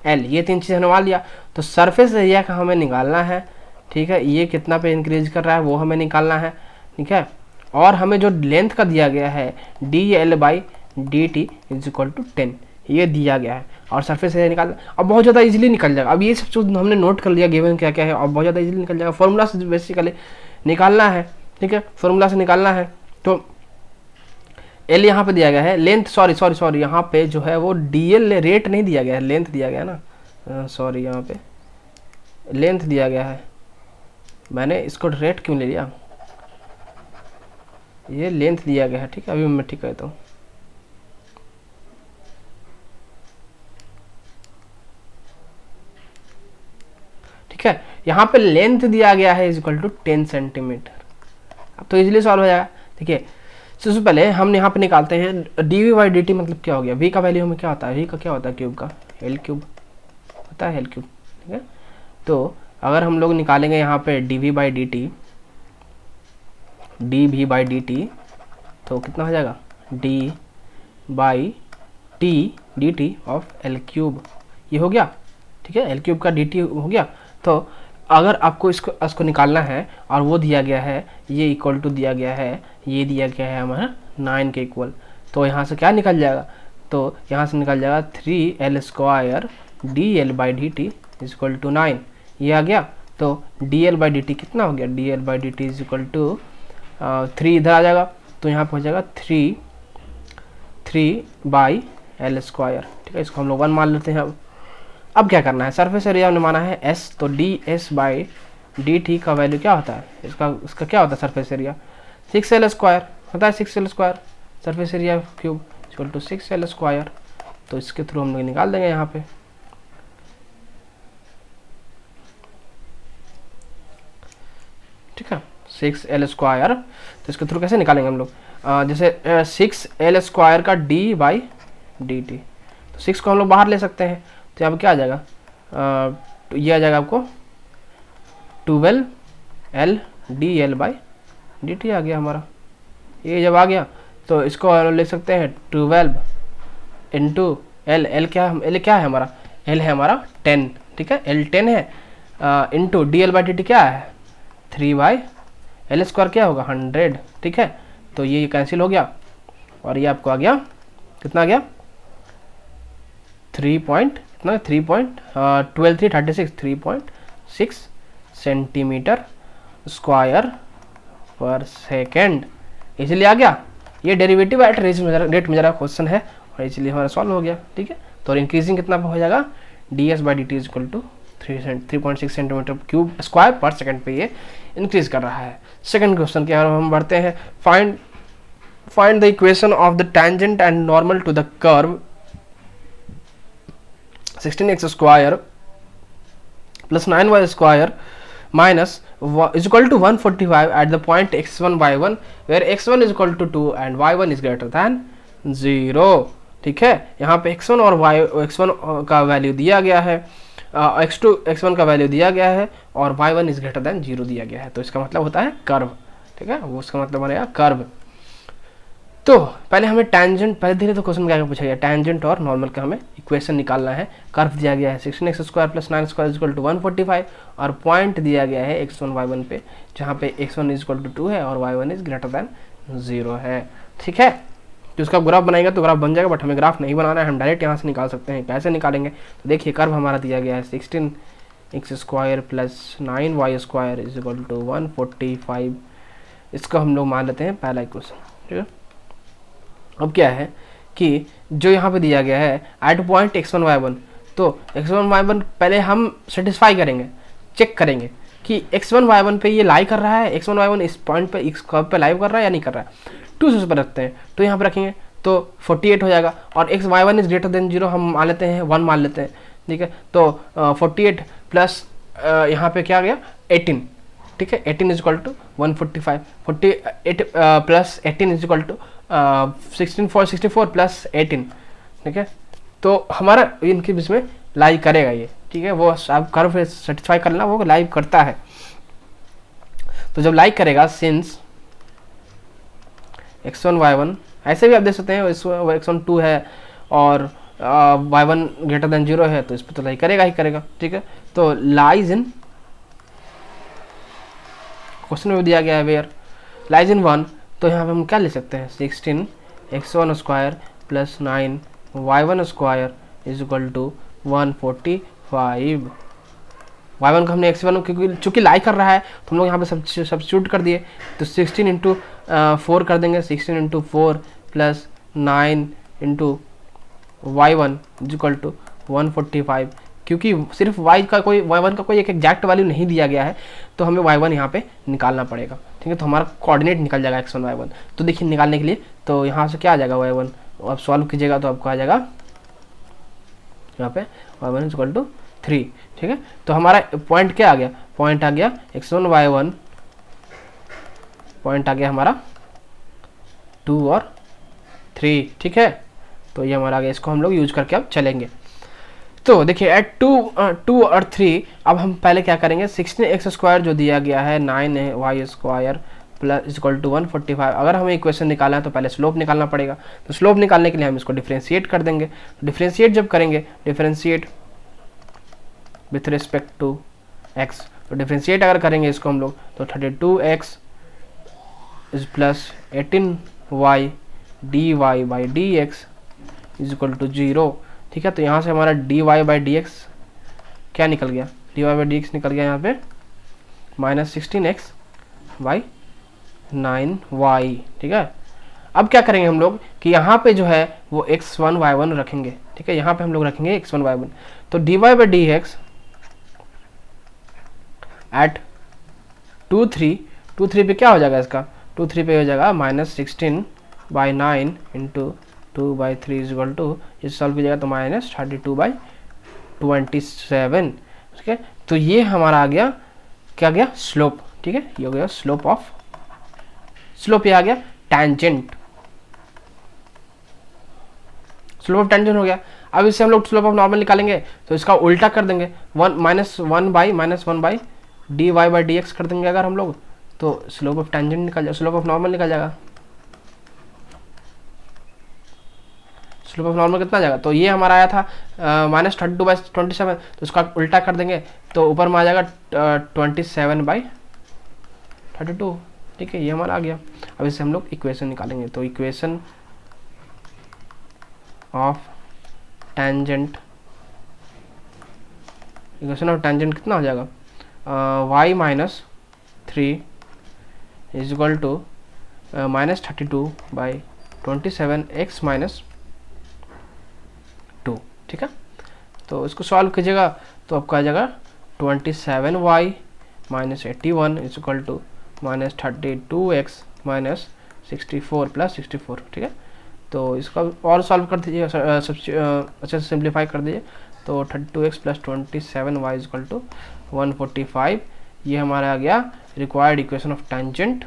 L, ये 3 चीज़ हमने मान लिया। तो सरफेस एरिया का हमें निकालना है, ठीक है। ये कितना पे इंक्रीज कर रहा है वो हमें निकालना है, ठीक है। और हमें जो लेंथ का दिया गया है D L by D T is equal to 10, ये दिया गया है। और सरफेस एरिया निकालना, अब बहुत ज़्यादा इजीली निकल जाएगा। अब ये सब चीज़ हमने नोट कर लिया गिवन क्या क्या है, और बहुत ज़्यादा इजीली निकल जाएगा। फॉर्मूला से बेसिकली निकालना है, ठीक है, फॉर्मूला से निकालना है। तो एल यहाँ पे दिया गया है, लेंथ सॉरी यहाँ पे जो है वो डी एल रेट नहीं दिया गया है, लेंथ दिया गया है ना, सॉरी यहाँ पे लेंथ दिया गया है, मैंने इसको रेट क्यों ले लिया, ये लेंथ दिया गया है, ठीक है। अभी मैं ठीक कहता हूँ, ठीक है। यहाँ पे लेंथ दिया गया है इज इक्वल टू 10 सेंटीमीटर। अब तो इजीली सॉल्व हो जाएगा, ठीक है। सबसे पहले हम यहाँ पे निकालते हैं D we by D T, मतलब क्या हो गया, वी का वैल्यू हमें क्या होता है, वी का क्या होता है, क्यूब का एल क्यूब होता है, एल क्यूब, ठीक है। तो अगर हम लोग निकालेंगे यहाँ पे D we by D T, D we by D T, तो कितना हो जाएगा, D by D T of L cube, ये हो गया, ठीक है। एल क्यूब का डी टी हो गया। तो अगर आपको इसको निकालना है और वो दिया गया है, ये इक्वल टू दिया गया है, ये दिया गया है हमारा 9 के इक्वल, तो यहाँ से क्या निकल जाएगा, तो यहाँ से निकल जाएगा 3l square D L by D T is equal to 9, ये आ गया। तो D L by D T कितना हो गया, D L by D T is equal to 3 इधर आ जाएगा, तो यहाँ पर हो जाएगा 3 बाई एल स्क्वायर, ठीक है। इसको हम लोग 1 मान लेते हैं। अब क्या करना है, सरफेस एरिया हमने माना है एस, तो D S by D T का वैल्यू क्या होता है, इसका क्या होता है सरफेस एरिया, 6l स्क्वायर होता है, 6l square surface area cube equal to 6l square. तो इसके थ्रू हम लोग निकाल देंगे यहाँ पे, ठीक है, 6l स्क्वायर। तो इसके थ्रू कैसे निकालेंगे हम लोग, जैसे 6l स्क्वायर का डी बाई डी टी, तो 6 को हम लोग बाहर ले सकते हैं, तो यहाँ पे क्या आ जाएगा, ये आ जाएगा आपको 12l d L by D t आ गया हमारा। ये जब आ गया तो इसको ले सकते हैं 12 इंटू एल, एल क्या है हमारा, एल है हमारा 10, ठीक है, एल 10 है, into D L by D T क्या है 3/L² क्या होगा 100, ठीक है। तो ये कैंसिल हो गया और ये आपको आ गया कितना आ गया 3.6 सेंटीमीटर स्क्वायर पर सेकेंड, इसलिए आ गया। ये derivative at rate measure question है और इसलिए हमारा सॉल्व हो गया, ठीक है। तो इंक्रीजिंग कितना हो जाएगा ds by D T is equal to 3.6 centimetre cube square per second पे ये इंक्रीज कर रहा है। सेकंड क्वेश्चन की ओर हम बढ़ते हैं। Find the equation of the tangent and normal to the curve 16x square plus 9y square minus is equal to 145 at the point x1 y1 where x1 is equal to 2 and y1 is greater than 0, ठीक है। यहाँ पे x1 और x1 का value दिया गया है, x2 x1 का वैल्यू दिया गया है और y1 इज ग्रेटर देन 0 दिया गया है। तो इसका मतलब होता है कर्व, ठीक है, वो उसका मतलब बनेगा कर्व। तो पहले हमें टैंजेंट, पहले धीरे तो क्वेश्चन क्या पूछा गया, टैंजेंट और नॉर्मल का हमें इक्वेशन निकालना है। कर्व दिया गया है 16x square plus 9 square equal to 145 और पॉइंट दिया गया है x1 y1 पे, जहाँ पे x1 इज इक्वल टू 2 है और y1 इज ग्रेटर देन 0 है, ठीक है। तो उसका ग्राफ बनाएंगे तो ग्राफ बन जाएगा, बट हमें ग्राफ नहीं बनाना है, हम डायरेक्ट यहाँ से निकाल सकते हैं। कैसे निकालेंगे, तो देखिए कर्व हमारा दिया गया है 16x square plus 9y square is equal to 145, इसको हम लोग मान लेते हैं पहला इक्वेशन, ठीक है। अब क्या है कि जो यहाँ पे दिया गया है एट पॉइंट x1 y1, तो x1 y1 पहले हम सेटिस्फाई करेंगे, चेक करेंगे कि x1 y1 पे ये लाई कर रहा है, x1 y1 इस पॉइंट पे इस कर्व पे लाइव कर रहा है या नहीं कर रहा है। 2 से पर रखते हैं तो यहाँ पे रखेंगे तो 48 हो जाएगा और x y1 is greater then 0 हम मान लेते हैं 1 मान लेते हैं, ठीक है। तो 48 प्लस यहाँ पे क्या आ गया 18, ठीक है, 18 is equal to 145, 48 plus 18 is equal to 64 plus 18, ठीक है। तो हमारा इनके बीच में लाई करेगा ये, ठीक है, वो आप कर्व सेटिस्फाई करना, वो लाइव करता है। तो जब लाइक करेगा सिंस x1 y1, ऐसे भी आप देख सकते हैं x1 2 है और y1 ग्रेटर देन 0 है, तो इस पर तो लाई करेगा ही करेगा, ठीक है। तो लाइज इन, क्वेश्चन में दिया गया है वेयर लाइज इन 1, तो यहाँ पे हम क्या ले सकते हैं 16x1 square plus 9y1 square is equal to 145। y1 को हमने x1 क्योंकि चूँकि लाई कर रहा है तो हम लोग यहाँ पे सब्स्टिट्यूट कर दिए, तो 16 इंटू 4 कर देंगे, 16 into 4 plus 9 into y1 is equal to 145। क्योंकि सिर्फ y1 का कोई एक एग्जैक्ट वैल्यू नहीं दिया गया है, तो हमें y1 यहाँ पे निकालना पड़ेगा, ठीक है। तो हमारा कोऑर्डिनेट निकल जाएगा x1 y1। तो देखिए निकालने के लिए तो यहाँ से क्या आ जाएगा y1, अब सॉल्व कीजिएगा तो आपको आ जाएगा यहाँ पे y1 इज इक्वल टू 3, ठीक है। तो हमारा पॉइंट क्या आ गया, पॉइंट आ गया x1 y1, पॉइंट आ गया हमारा 2 और 3, ठीक है। तो ये हमारा आ गया, इसको हम लोग यूज करके अब चलेंगे। तो देखिए एट 2 और 3, अब हम पहले क्या करेंगे 16x स्क्वायर जो दिया गया है 9y square plus is equal to 145, अगर हमें इक्वेशन निकालना है तो पहले स्लोप निकालना पड़ेगा। तो स्लोप निकालने के लिए हम इसको डिफरेंशिएट कर देंगे। डिफरेंशिएट जब करेंगे, differentiate with respect to x, तो डिफरेंशिएट अगर करेंगे इसको हम लोग तो 32x is plus 18y dy by dx is equal to 0, ठीक है। तो यहाँ से हमारा dy बाई dx क्या निकल गया, dy बाई dx निकल गया यहाँ पे माइनस 16x बाई 9y, ठीक है। अब क्या करेंगे हम लोग कि यहाँ पे जो है वो x1 y1 रखेंगे, ठीक है, यहाँ पे हम लोग रखेंगे x1 y1। तो dy बाई dx एट 2 3 पे क्या हो जाएगा इसका, 2 3 पे हो जाएगा minus 16 by 9 into 2 by 3 is equal to, इस सॉल्व कीजिएगा तो माइनस 32 बाई 27, ठीक है। तो ये हमारा आ गया क्या गया स्लोप, ठीक है, ये हो गया स्लोप ऑफ, स्लोप ये आ गया टैंजेंट, स्लोप ऑफ टैंजेंट हो गया। अब इससे हम लोग स्लोप ऑफ नॉर्मल निकालेंगे तो इसका उल्टा कर देंगे, 1 बाई dy बाई dx कर देंगे अगर हम लोग, तो स्लोप ऑफ टैंजेंट निकल जाएगा, स्लोप ऑफ नॉर्मल निकल जाएगा। स्लोप ऑफ नॉर्मल कितना आ जाएगा, तो ये हमारा आया था -32/27, तो इसका उल्टा कर देंगे तो ऊपर में आ जाएगा 27/32। ठीक है, ये हमारा आ गया। अब इससे हम लोग इक्वेशन निकालेंगे, तो इक्वेशन ऑफ टेंजेंट कितना हो जाएगा, y-3 is equal to -32/27x-2। ठीक है, तो इसको सॉल्व कीजिएगा तो आपको आ जाएगा 27y - 81 is equal to -32x-64 + 64। ठीक है, तो इसका और सॉल्व कर दीजिए, अच्छे से सिंप्लीफाई कर दीजिए, तो 32x + 27y is equal to 145। ये हमारा आ गया रिक्वायर्ड इक्वेशन ऑफ टेंजेंट।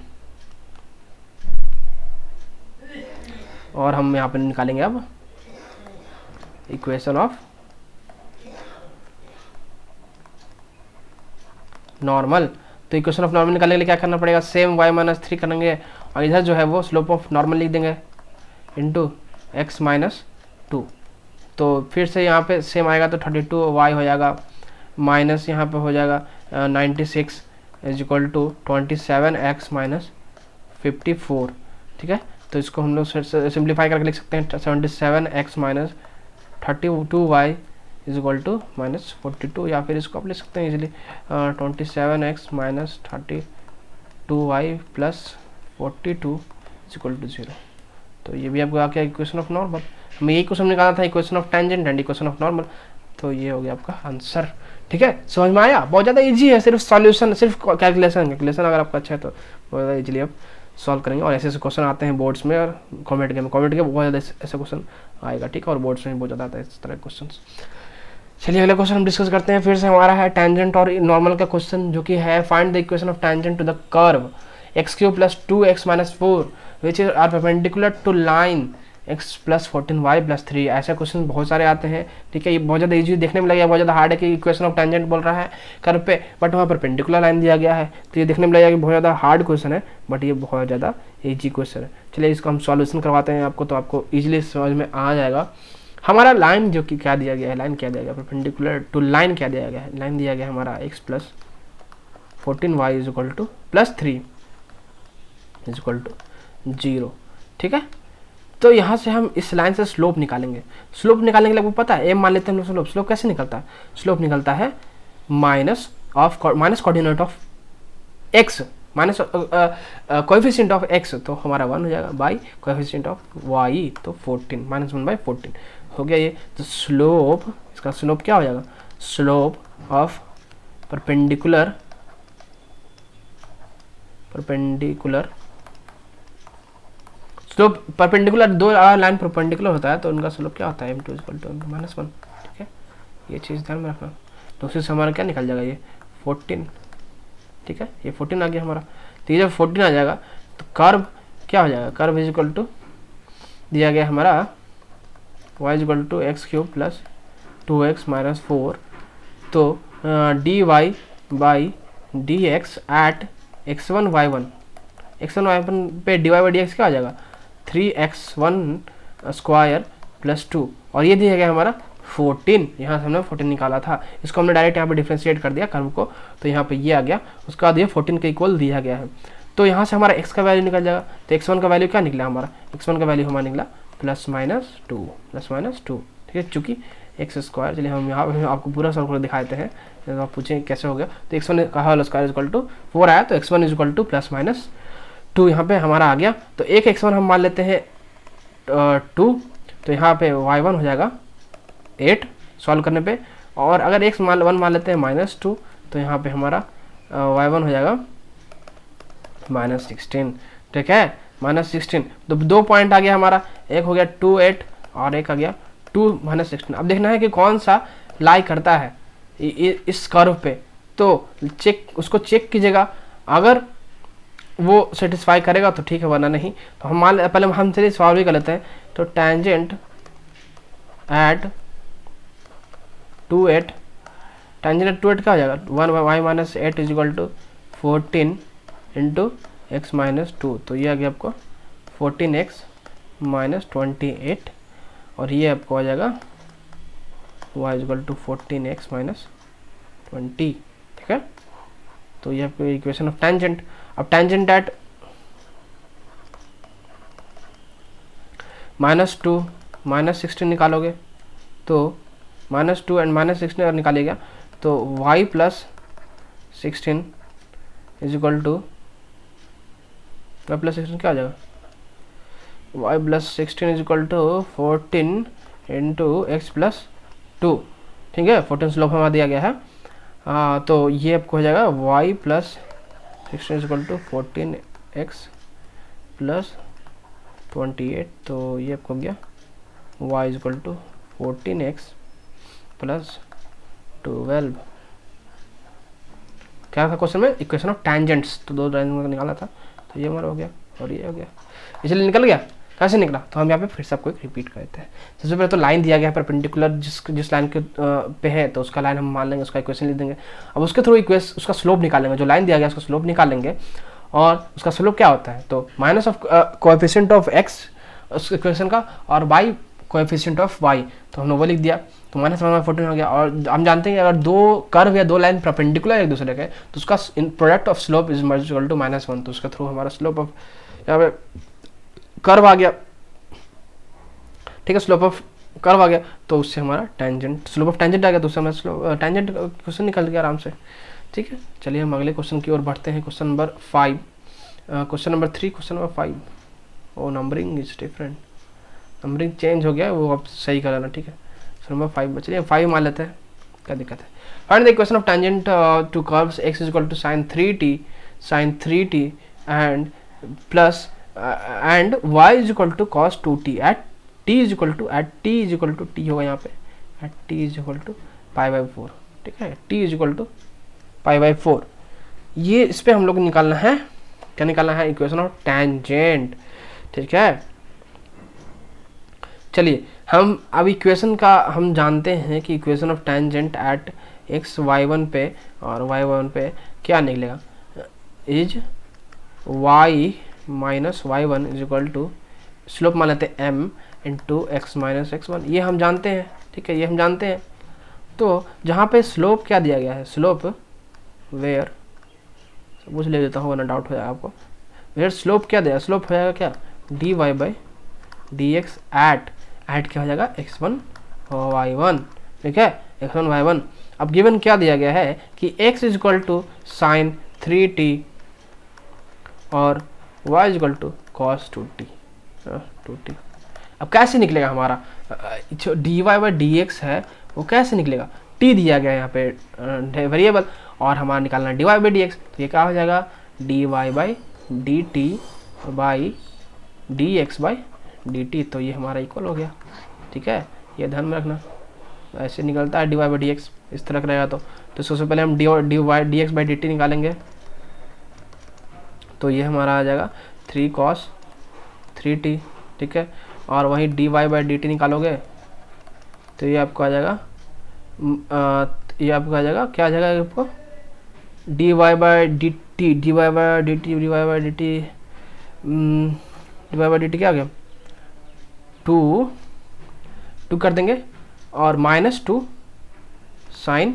और हम यहाँ पे निकालेंगे अब इक्वेशन ऑफ नॉर्मल। तो इक्वेशन ऑफ नॉर्मल निकालने के लिए क्या करना पड़ेगा, सेम y - 3 करेंगे और इधर जो है वो स्लोप ऑफ नॉर्मल लिख देंगे इंटू x - 2। तो फिर से यहाँ पे सेम आएगा तो 32y हो जाएगा, माइनस यहाँ पे हो जाएगा 96 इज इक्वल टू 27x - 54। ठीक है, तो इसको हम लोग सिंप्लीफाई करके लिख सकते हैं 77x - 32y is equal to -42, या फिर इसको आप लिख सकते हैं easily 27x - 32y + 42 is equal to 0। तो ये भी आपको आ गया इक्वेशन ऑफ नॉर्मल। हमें यही क्वेश्चन निकालना था, equation of tangent and equation of normal. तो ये हो गया आपका आंसर। ठीक है, समझ में आया, बहुत ज़्यादा इजी है, सिर्फ सॉल्यूशन, सिर्फ कैलकुलेशन अगर आपका अच्छा है तो बहुत ज़्यादा इजीली आप सॉल्व करेंगे। और ऐसे ऐसे क्वेश्चन आते हैं बोर्ड्स में और कॉमेडिक में बहुत ज़्यादा ऐसे क्वेश्चन आएगा। ठीक है, और बोर्ड्स में बहुत ज़्यादा आता है इस तरह के क्वेश्चन। चलिए अगले क्वेश्चन हम डिस्कस करते हैं। फिर से हमारा है टेंजेंट और नॉर्मल का क्वेश्चन, जो कि है find the equation of tangent to the curve x³ + 2x - 4 which are perpendicular to line x + 14y + 3। ऐसे क्वेश्चन बहुत सारे आते हैं। ठीक है, ये बहुत ज़्यादा इजी देखने में लगेगा, बहुत ज़्यादा हार्ड है कि इक्वेशन ऑफ टेंजेंट बोल रहा है कर्व पे, बट वहाँ परपेंडिकुलर लाइन दिया गया है, तो ये देखने में लगेगा कि बहुत ज़्यादा हार्ड क्वेश्चन है, बट ये बहुत ज़्यादा इजी क्वेश्चन है। चलिए इसको हम सॉल्यूशन करवाते हैं आपको, तो आपको ईजिली समझ में आ जाएगा। हमारा लाइन जो कि क्या दिया गया है, लाइन क्या दिया गया, परपेंडिकुलर टू लाइन क्या दिया गया है, लाइन दिया गया है हमारा x + 14y is equal to +3 is equal to 0। ठीक है, तो यहाँ से हम इस लाइन से स्लोप निकालेंगे। स्लोप निकालने के लिए आपको पता है, m मान लेते हैं हम लोग। स्लोप कैसे निकलता है, स्लोप निकलता है minus coordinate of x minus coefficient of x, तो हमारा 1 हो जाएगा, बाई कोएफिशिएंट ऑफ y, तो 14 -1/14 हो गया ये। तो स्लोप, इसका स्लोप क्या हो जाएगा, slope of perpendicular slope perpendicular, दो लाइन परपेंडिकुलर होता है तो उनका स्लोप क्या होता है, m2 = -1। ठीक है, ये चीज़ ध्यान में रखना। तो उसी से हमारा क्या निकल जाएगा, ये 14। ठीक है, ये 14 आ गया हमारा। तो ये जब 14 आ जाएगा तो कर्व क्या हो जाएगा, कर्व इज इक्वल टू दिया गया हमारा y is equal to x³ + 2x - 4, तो dy/dx एट x1 y1 पे dy/dx क्या हो जाएगा, 3x1² + 2, और ये दिया गया हमारा 14। यहाँ से हमने 14 निकाला था, इसको हमने डायरेक्ट यहाँ पे डिफ्रेंशिएट कर दिया कर्व को, तो यहाँ पे ये आ गया, उसका बाद ये 14 के इक्वल दिया गया है। तो यहाँ से हमारा x का वैल्यू निकल जाएगा, तो x1 का वैल्यू क्या निकला हमारा, x1 का वैल्यू हमारा निकला +-2। ठीक है, चूँकि x², चलिए हम यहाँ पे आपको पूरा सॉल्व कर दिखाते हैं, तो आप पूछें कैसे हो गया। तो x1 का होल स्क्वायर इक्वल टू 4 आया, तो x1 इक्वल टू +-2 यहाँ पे हमारा आ गया। तो एक x1 हम मान लेते हैं 2, तो यहाँ पे y1 हो जाएगा 8 सॉल्व करने पे, और अगर x1 मान लेते हैं -2, तो यहाँ पे हमारा y1 हो जाएगा -16। ठीक है, -16। तो 2 पॉइंट आ गया हमारा, एक हो गया 2 8 और एक आ गया 2 -16। अब देखना है कि कौन सा लाई करता है इस कर्व पे, तो उसको चेक कीजिएगा, अगर वो सेटिस्फाई करेगा तो ठीक है, वरना नहीं। तो हम पहले हम चलिए सॉल्व ही कर लेते हैं। तो टेंजेंट एट 2 8, टेंजेंट एट 2 8 क्या हो जाएगा, 1y - 8 is equal to 14 into x - 2, तो ये आ गया आपको 14x - 28 और ये आपको आ जाएगा y equal to 14x minus 20, ठीक है। तो ये आपको इक्वेशन ऑफ टेंजेंट। अब टेंजेंट एट -2 -16 निकालोगे तो -2 एंड -16 अगर निकालेगा तो y plus 16 is equal to y plus 16 क्या हो जाएगा, y plus 16 is equal to 14 into x plus 2, ठीक है। 14 स्लोप हमारा दिया गया है। तो ये आपको हो जाएगा y plus 16 is equal to 14x plus 28, तो ये आपको हो गया y is equal to 14x plus 12। क्या था क्वेश्चन में, इक्वेशन ऑफ टेंजेंट्स, तो दो लाइन में निकाला था, तो ये हमारा हो गया और ये हो गया, इसलिए निकल गया। कैसे निकला, तो हम यहाँ पे फिर से आपको एक रिपीट करते हैं। सबसे पहले तो लाइन दिया गया है परपेंडिकुलर, जिस लाइन के पे है तो उसका लाइन हम मान लेंगे, उसका इक्वेशन लिख देंगे। अब उसके थ्रू इक्वेशन उसका स्लोप निकालेंगे, जो लाइन दिया गया उसका स्लोप निकालेंगे, और उसका स्लोप क्या होता है, तो minus of coefficient of x उस इक्वेशन का, और बाई कोएफिशिएंट ऑफ वाई, तो हमने वो लिख दिया, तो -14 हो गया। और हम जानते हैं कि अगर दो कर्व या दो लाइन परपेंडिकुलर एक दूसरे के, तो उसका product of slope is equal to -1, तो उसके थ्रू हमारा स्लोप ऑफ यहाँ पे कर्व आ गया, ठीक है, स्लोप ऑफ कर्व आ गया, तो उससे हमारा टेंजेंट, स्लोप ऑफ टेंजेंट आ गया, तो उससे हमारा स्लोप टेंजेंट क्वेश्चन निकल गया आराम से, ठीक है। चलिए हम अगले क्वेश्चन की ओर बढ़ते हैं, question number 5, question number 3, question number 5। Oh numbering is different, numbering change हो गया, वो आप सही कर लेना, ठीक है। नंबर 5, चलिए 5 मान लेते हैं, क्या दिक्कत है। Find the equation of tangent to curves x is equal to sin 3t and plus and y is equal to cos 2t at t is equal to t होगा यहाँ पे, at t is equal to π/4, ठीक है, t is equal to π/4। ये इस पे हम लोग निकालना है, क्या निकालना है, इक्वेशन ऑफ टेंजेंट, ठीक है। चलिए हम अब इक्वेशन का हम जानते हैं कि equation of tangent at x y1 पे और y1 पे क्या निकलेगा, is y minus y1 is equal to slope मान लेते हैं m into x minus x1, ये हम जानते हैं, ठीक है, ये हम जानते हैं। तो जहाँ पे स्लोप क्या दिया गया है, स्लोप वेयर, पूछ ले देता हूँ वरना डाउट हो जाएगा आपको, वेयर स्लोप क्या दिया, स्लोप हो जाएगा क्या, dy/dx एट क्या हो जाएगा x1 y1, ठीक है, x1 y1। अब गिवन क्या दिया गया है कि x is equal to sin 3t और y is equal to cos 2t। अब कैसे निकलेगा हमारा जो dy/dx है वो कैसे निकलेगा, t दिया गया है यहाँ पे वेरिएबल, और हमारा निकालना है dy/dx, तो ये क्या हो जाएगा dy/dt बाई dx/dt, तो ये हमारा इक्वल हो गया, ठीक है, ये ध्यान में रखना, ऐसे निकलता है dy/dx, इस तरह रहेगा। तो सबसे पहले हम dx/dt निकालेंगे, तो ये हमारा आ जाएगा 3 cos 3t, ठीक है, और वहीं dy/dt निकालोगे तो ये आपको आ जाएगा क्या आ जाएगा आपको dy/dt क्या आ गया 2 कर देंगे और -2 sin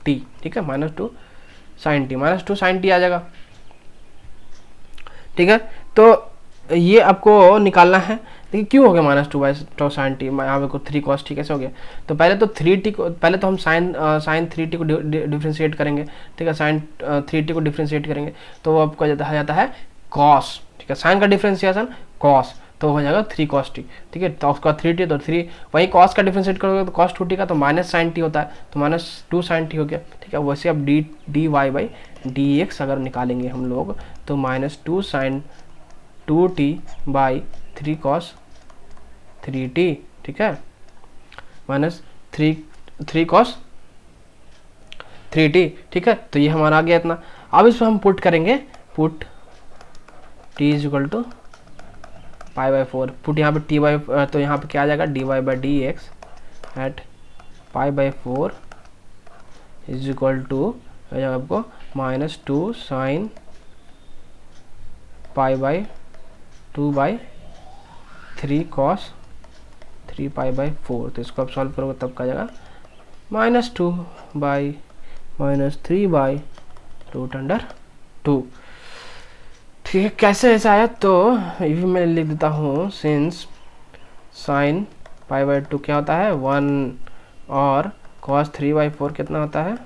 t, ठीक है, -2 sin t आ जाएगा, ठीक है। तो ये आपको निकालना है, देखिए क्यों हो गया -2 sin t, यहाँ पे को 3 cos t कैसे हो गया, तो पहले तो 3t को, पहले तो हम sin 3t को डिफ्रेंशिएट करेंगे, ठीक है, sin 3t को डिफ्रेंशिएट करेंगे तो वो आपको जाता है cos, ठीक है, sin का डिफ्रेंशिएशन cos, तो हो जाएगा 3 cos t, ठीक है, तो उसका 3t तो 3, वही cos का डिफ्रेंशिएट करोगे तो cos 2t का तो -sin t होता है, तो -2 sin t हो गया, ठीक है। वैसे अब dy/dx अगर निकालेंगे हम लोग तो -2 sin 2t by 3 cos 3t, ठीक है, -3 cos 3t, ठीक है, तो ये हमारा आ गया इतना। अब इसमें हम पुट करेंगे, put t is equal to π/4, put यहाँ पे तो यहाँ पे क्या आ जाएगा dy/dx eight π/4 is equal to आपको -2 sin π/2 बाई 3 cos 3π/4। तो इसको आप सॉल्व करोगे तब क्या आ जाएगा -2/-3/√2। ठीक है, कैसे ऐसा आया? तो ये भी मैं लिख देता हूँ, सिंस sin π/2 क्या होता है 1 और cos 3/4 कितना होता है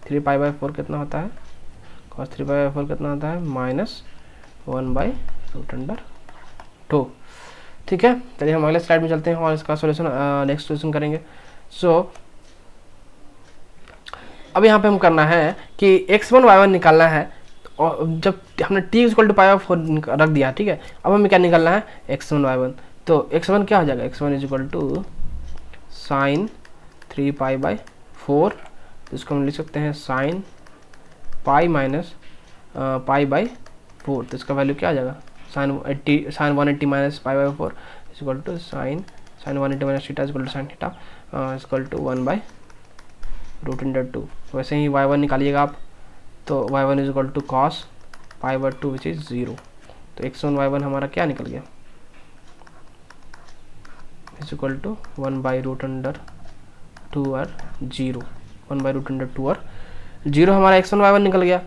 3π/4 कितना होता है cos 3π/4 कितना होता है -1/√2। ठीक है, चलिए हम अगले स्लाइड में चलते हैं और इसका सॉल्यूशन नेक्स्ट सॉल्यूशन करेंगे। सो अब यहाँ पे हम करना है कि x1 y1 निकालना है, और जब हमने t = π/4 रख दिया, ठीक है, अब हमें क्या निकालना है x1 y1। तो x1 क्या हो जाएगा, x1 = sin 3π/4, इसको हम लिख सकते हैं sin π - π/4। तो इसका वैल्यू क्या आ जाएगा sin 180 - π/4 = sin 180 - theta sin theta = 1/√2। वैसे ही y1 निकालिएगा आप, तो y1 = cos π/2 विच इज़ 0। तो x1 y1 हमारा क्या निकल गया = 1/√2 और 0, 1/√2 और 0 हमारा x1 y1 निकल गया।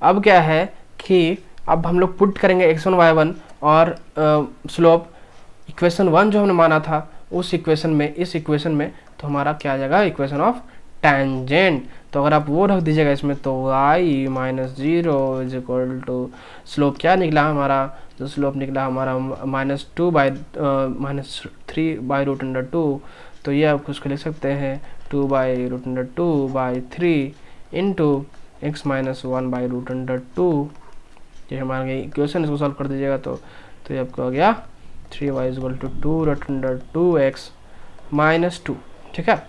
अब क्या है कि अब हम लोग पुट करेंगे x1 y1 और स्लोप इक्वेशन 1 जो हमने माना था उस इक्वेशन में, इस इक्वेशन में, तो हमारा क्या आ जाएगा इक्वेशन ऑफ टेंजेंट। तो अगर आप वो रख दीजिएगा इसमें, तो y - 0 = स्लोप क्या निकला हमारा, तो स्लोप निकला हमारा -3/√2। तो ये आप उसको लिख सकते हैं 2/√2/3 इंटू x - 1/√2। ये हमारा इक्वेशन, इसको सॉल्व कर दीजिएगा तो ये आपको आ गया 3y = 2√2x - 2। ठीक है,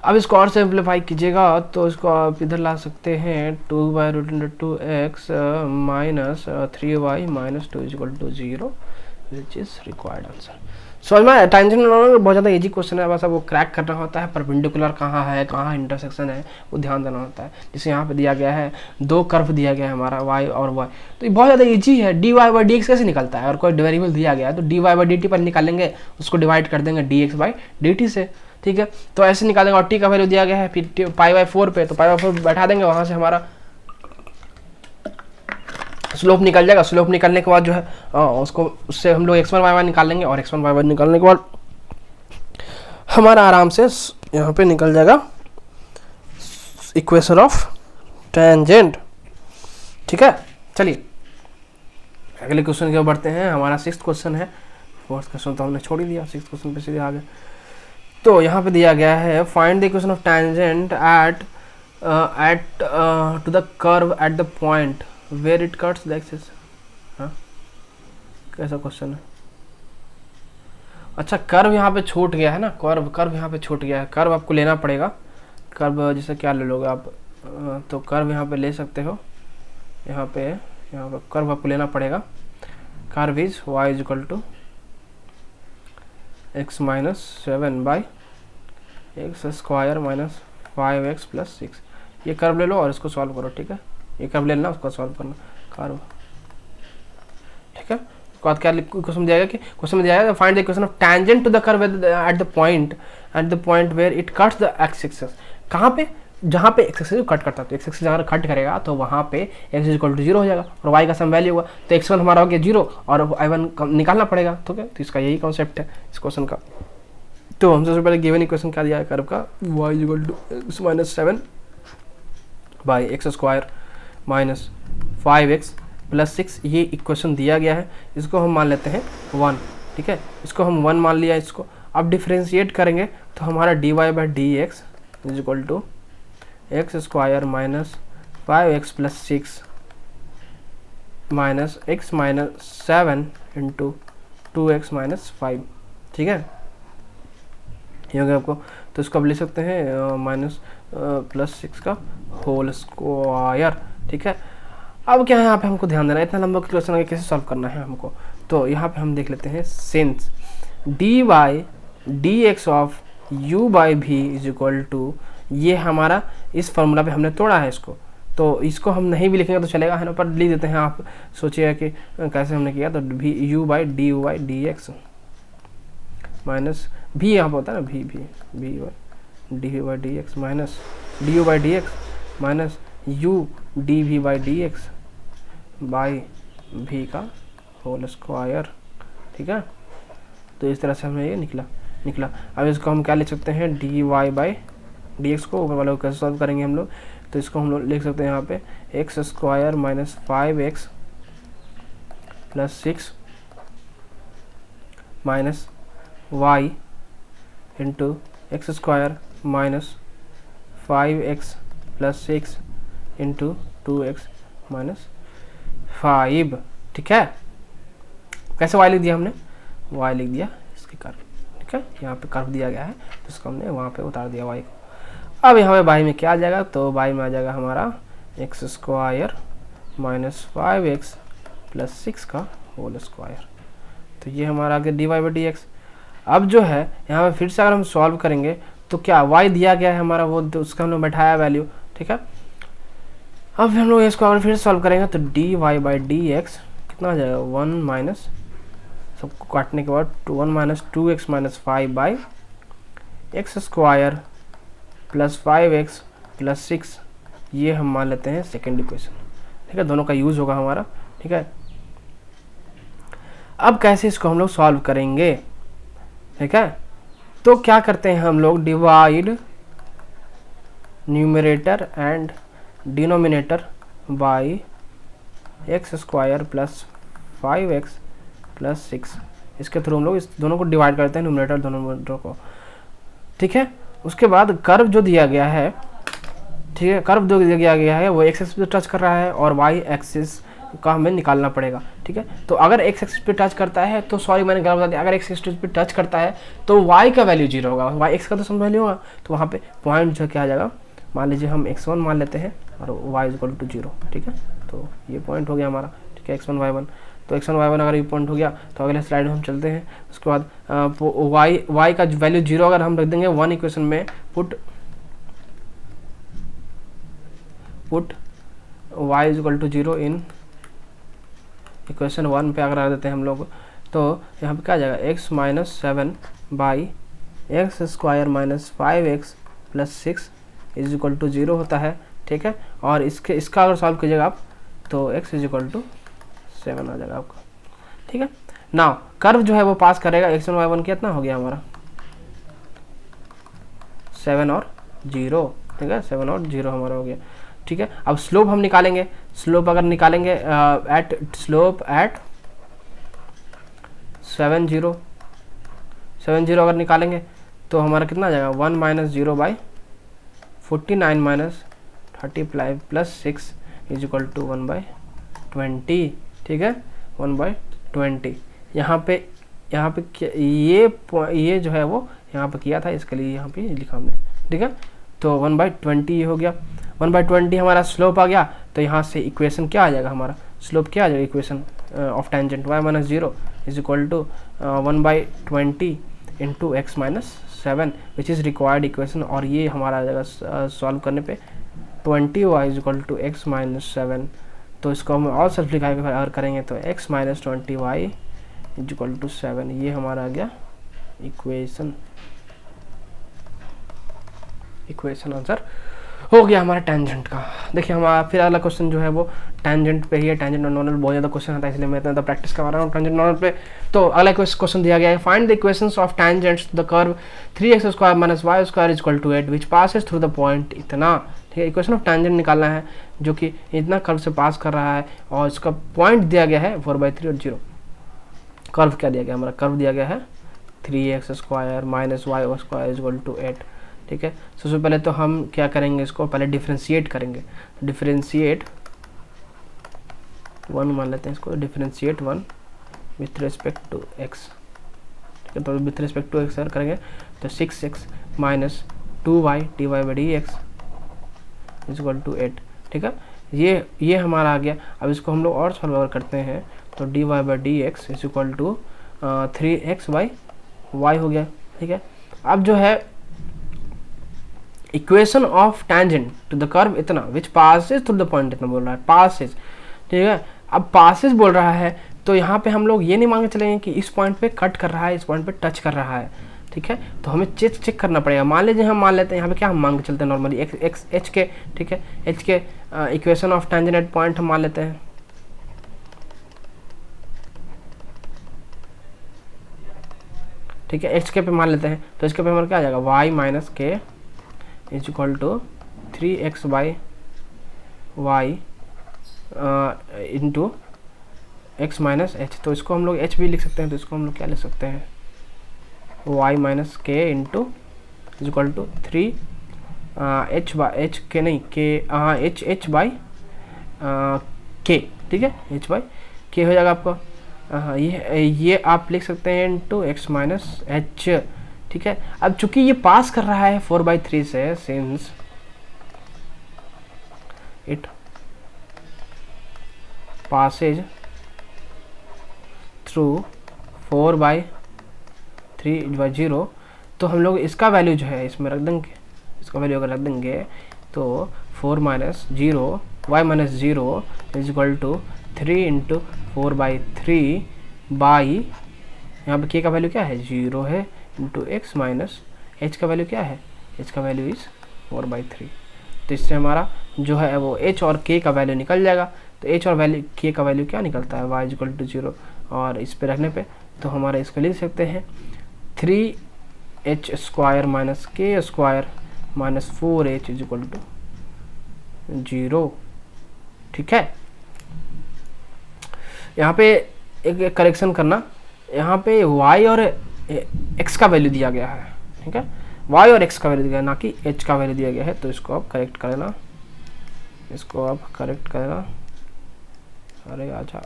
अब इसको और सिंप्लीफाई कीजिएगा तो इसको आप इधर ला सकते हैं 2/√2x - 3y - 2 = 0 which is required answer. समझ में? टेंजेंट बहुत ज़्यादा इजी क्वेश्चन है, बस अब वो क्रैक करना होता है, परपेंडिकुलर कहाँ है, कहाँ इंटरसेक्शन है, वो ध्यान देना होता है। जैसे यहाँ पे दिया गया है, दो कर्व दिया गया है हमारा y और y, तो ये बहुत ज़्यादा इजी है। dy/dx कैसे निकलता है, और कोई वेरिएबल दिया गया है तो dy/dt पर निकालेंगे, उसको डिवाइड कर देंगे dx/dt से। ठीक है, तो ऐसे निकालेंगे, और t का वैल्यू दिया गया है फिर π/4 पे, तो π/4 बैठा देंगे, वहाँ से हमारा स्लोप निकल जाएगा। स्लोप निकलने के बाद जो है उसको, उससे हम लोग x1 y1 निकाल लेंगे, और x1 y1 निकालने के बाद हमारा आराम से यहाँ पे निकल जाएगा इक्वेशन ऑफ टेंजेंट। ठीक है, चलिए अगले क्वेश्चन की ओर बढ़ते हैं। हमारा 6th क्वेश्चन है, 4th क्वेश्चन तो हमने छोड़ ही दिया, 6th क्वेश्चन पे सीधे आ गए। तो यहाँ पे दिया गया है find the equation of tangent at to the curve at the point where it cuts the axis. हाँ, कैसा क्वेश्चन है? अच्छा, कर्व यहाँ पे छूट गया है ना, कर्व यहाँ पे छूट गया है। कर्व आपको लेना पड़ेगा। कर्व जैसे क्या ले लोगे आप, तो कर्व यहाँ पे ले सकते हो, यहाँ पे कर्व आपको लेना पड़ेगा। Curve is y = x - 7/x² - 5x + 6। ये कर्व ले लो और इसको सॉल्व करो। ठीक है, ये कर्व लेना, उसको सॉल्व करना कर्व। ठीक है, उसके बाद क्या क्वेश्चन दिया गया कि क्वेश्चन में दिया गया find the equation of tangent to the curve at the point where it cuts the x axis. कहाँ पे? जहाँ पे एक्स एक्सिस कट करता है, तो एक्स एक्सिस अगर कट करेगा तो वहाँ पे x = 0 हो जाएगा और y का सम वैल्यू होगा। तो x1 हमारा हो गया 0 और y1 निकालना पड़ेगा। ठीक है, तो इसका यही कॉन्सेप्ट है इस क्वेश्चन का। तो हमसे सबसे पहले गिवन इक्वेशन क्या दिया है कर्व का, y = x - 7/x² - 5x + 6। ये इक्वेशन दिया गया है, इसको हम मान लेते हैं 1। ठीक है, इसको हम 1 मान लिया इसको। अब डिफ्रेंशिएट करेंगे तो हमारा dy/dx = x² - 5x + 6 - x - 7 × 2x - 5। ठीक है, ये हो गया आपको। तो इसको आप ले सकते हैं -+6 का होल स्क्वायर। ठीक है, अब क्या है यहाँ पे हमको ध्यान देना है, इतना लंबा क्वेश्चन आगे कैसे सॉल्व करना है हमको। तो यहाँ पे हम देख लेते हैं सिंस dy/dx ऑफ u/v = ये हमारा इस फॉर्मूला पे हमने तोड़ा है इसको, तो इसको हम नहीं भी लिखेंगे तो चलेगा, है ना, पर लिख देते हैं। आप सोचिएगा कि कैसे हमने किया, तो u/dy/dx माइनस भी यहाँ पर होता है ना, भी d we by D x minus d u by D x minus u d we by D x by भी का होल स्क्वायर। ठीक है, तो इस तरह से हमें ये निकला। अब इसको हम क्या लिख सकते हैं, d Y by D x को ऊपर वाले को कैसे सॉल्व करेंगे हम लोग, तो इसको हम लोग लिख सकते हैं यहाँ पे x square minus 5x plus 6 minus y into x square minus 5x plus 6 into 2x minus 5। ठीक है, कैसे y लिख दिया हमने, y लिख दिया इसके कर्व। ठीक है, यहाँ पे कर्व दिया गया है तो इसको हमने वहाँ पे उतार दिया y को। अब यहाँ पे y में क्या आ जाएगा, तो y में आ जाएगा हमारा x square minus 5x plus 6 का होल स्क्वायर। तो ये हमारा आगे d Y by D x. अब जो है यहाँ पे फिर से अगर हम सॉल्व करेंगे तो क्या y दिया गया है हमारा, वो तो उसका हमने बैठाया वैल्यू। ठीक है, अब हम लोग इसको अगर फिर सॉल्व करेंगे तो d Y by D x कितना आ जाएगा, 1 माइनस सबको काटने के बाद 1 minus 2x minus 5 by x square plus 5x plus 6, ये हम मान लेते हैं सेकेंड इक्वेशन। ठीक है, दोनों का यूज़ होगा हमारा। ठीक है, अब कैसे इसको हम लोग सॉल्व करेंगे। ठीक है, तो क्या करते हैं हम लोग, divide numerator and denominator by x square plus 5x plus 6, इसके थ्रू हम लोग इस दोनों को डिवाइड करते हैं, न्यूमरेटर डिनोमिनेटर को। ठीक है, उसके बाद कर्व जो दिया गया है, ठीक है, कर्व जो दिया गया है वो एक्स एक्सिस पे टच कर रहा है और वाई एक्सिस का हमें निकालना पड़ेगा। ठीक है, तो अगर एक्स एक्सिस पे टच करता है तो सॉरी मैंने गलत बता दिया, अगर एक्स एक्सिस पे टच करता है तो वाई का वैल्यू 0 होगा, वाई एक्स का तो सम वैल्यू होगा, तो वहाँ पे पॉइंट जो क्या आ जाएगा, मान लीजिए हम x1 मान लेते हैं और y इक्वल टू 0। ठीक है, तो ये पॉइंट हो गया हमारा। ठीक है, x1 y1, तो x1 y1 अगर ये पॉइंट हो गया तो अगले स्लाइड में हम चलते हैं। उसके बाद y का वैल्यू 0 अगर हम रख देंगे 1 इक्वेशन में, put y equal to 0 in equation 1 पे अगर रख देते हैं हम लोग, तो यहाँ पे क्या आ जाएगा, x minus 7 by x square minus 5x plus 6 is equal to 0 होता है। ठीक है, और इसका अगर सॉल्व कीजिएगा आप तो x इज इक्वल टू 7 आ जाएगा आपका। ठीक है, नाउ कर्व जो है वो पास करेगा, x1 y1 कितना हो गया हमारा, 7 और 0। ठीक है, 7 और 0 हमारा हो गया। ठीक है, अब स्लोप हम निकालेंगे, स्लोप अगर निकालेंगे स्लोप एट 7 0 अगर निकालेंगे तो हमारा कितना आ जाएगा, 1 minus 0 by 49 minus 35 plus 6 is equal to 1 by 20। ठीक है, 1 बाई 20। यहाँ पे ये जो है वो यहाँ पे किया था, इसके लिए यहाँ पे लिखा हमने। ठीक है, तो 1 बाई 20 ये हो गया, 1 बाई 20 हमारा स्लोप आ गया। तो यहाँ से इक्वेशन क्या आ जाएगा हमारा, स्लोप क्या आ जाएगा, equation of tangent y minus 0 is equal to 1 by 20 into x minus 7 which is required equation. और ये हमारा आ जाएगा सॉल्व करने पे 20y is equal to x minus 7। तो इसको हम और सिंप्लीफाई अगर करेंगे तो x minus 20y is equal to 7, ये हमारा आ गया इक्वेशन आंसर हो गया हमारा टेंजेंट का। देखिए हमारा फिर अगला क्वेश्चन जो है वो टेंजेंट पे ही है। टेंजेंट और नॉर्मल बहुत ज़्यादा क्वेश्चन आता है, इसलिए मैं इतना प्रैक्टिस करवा रहा हूँ टेंजेंट नॉर्मल पे। तो अगला क्वेश्चन दिया गया है, find the equations of tangents the curve 3x square minus y square is equal to 8 which passes through the point इतना। ठीक है, इक्वेशन ऑफ टेंजेंट निकालना है जो कि इतना कर्व से पास कर रहा है और इसका पॉइंट दिया गया है 4/3 और 0। कर्व क्या दिया गया हमारा, कर्व दिया गया है 3x square minus y square is equal to 8। ठीक है, सबसे पहले तो हम क्या करेंगे, इसको पहले डिफरेंशिएट करेंगे। डिफरेंशिएट 1 मान लेते हैं इसको, differentiate 1 with respect to x। ठीक है, तो विथ रिस्पेक्ट टू x अगर करेंगे तो 6x minus 2y dy by D x is equal to 8। ठीक है, ये हमारा आ गया। अब इसको हम लोग और सॉल्व अगर करते हैं तो dy by D x is equal to 3x by y हो गया। ठीक है, अब जो है equation of tangent to the curve इतना which passes through the point, इतना बोल रहा है पासेस। ठीक है, अब पासेस बोल रहा है तो यहाँ पे हम लोग ये नहीं मान के चलेंगे कि इस पॉइंट पे कट कर रहा है, इस पॉइंट पे टच कर रहा है, ठीक है। तो हमें चेक करना पड़ेगा। मान लीजिए हम मान लेते हैं यहाँ पे क्या हम मान के चलते हैं नॉर्मली एक्स एच के, ठीक है, एच के equation of tangent eight point हम मान लेते हैं, ठीक है, एक्स के पे मान लेते हैं। तो इसके पे हमारा क्या आ जाएगा, y minus k is equal to 3x by y into x minus h. तो इसको हम लोग एच भी लिख सकते हैं, तो इसको हम लोग क्या लिख सकते हैं, y minus k into is equal to 3 h by h k नहीं के एच बाई के, ठीक है, एच बाई के हो जाएगा आपका। ये आप लिख सकते हैं इंटू एक्स माइनस एच, ठीक है। अब चूंकि ये पास कर रहा है 4/3 से, सिंस इट पासेज थ्रू 4/3/0, तो हम लोग इसका वैल्यू जो है इसमें रख देंगे, इसका वैल्यू अगर रख देंगे तो 4 minus 0 y minus 0 is equal to 3 into 4/3 by, यहाँ पे के का वैल्यू क्या है 0 है, इंटू एक्स माइनस एच का वैल्यू क्या है, एच का वैल्यू इज 4/3। तो इससे हमारा जो है वो एच और के का वैल्यू निकल जाएगा। तो एच और वैल्यू के का वैल्यू क्या निकलता है, वाई इज इक्वल टू 0, और इस पे रखने पे तो हमारा इसको लिख सकते हैं 3h square minus k square minus 4h is equal to 0, ठीक है। यहाँ पे एक करेक्शन करना, यहाँ पे y और x का वैल्यू दिया गया है, ठीक है, y और x का वैल्यू दिया गया है, ना कि h का वैल्यू दिया गया है। तो इसको आप करेक्ट करना, इसको आप करेक्ट करना। अरे अच्छा,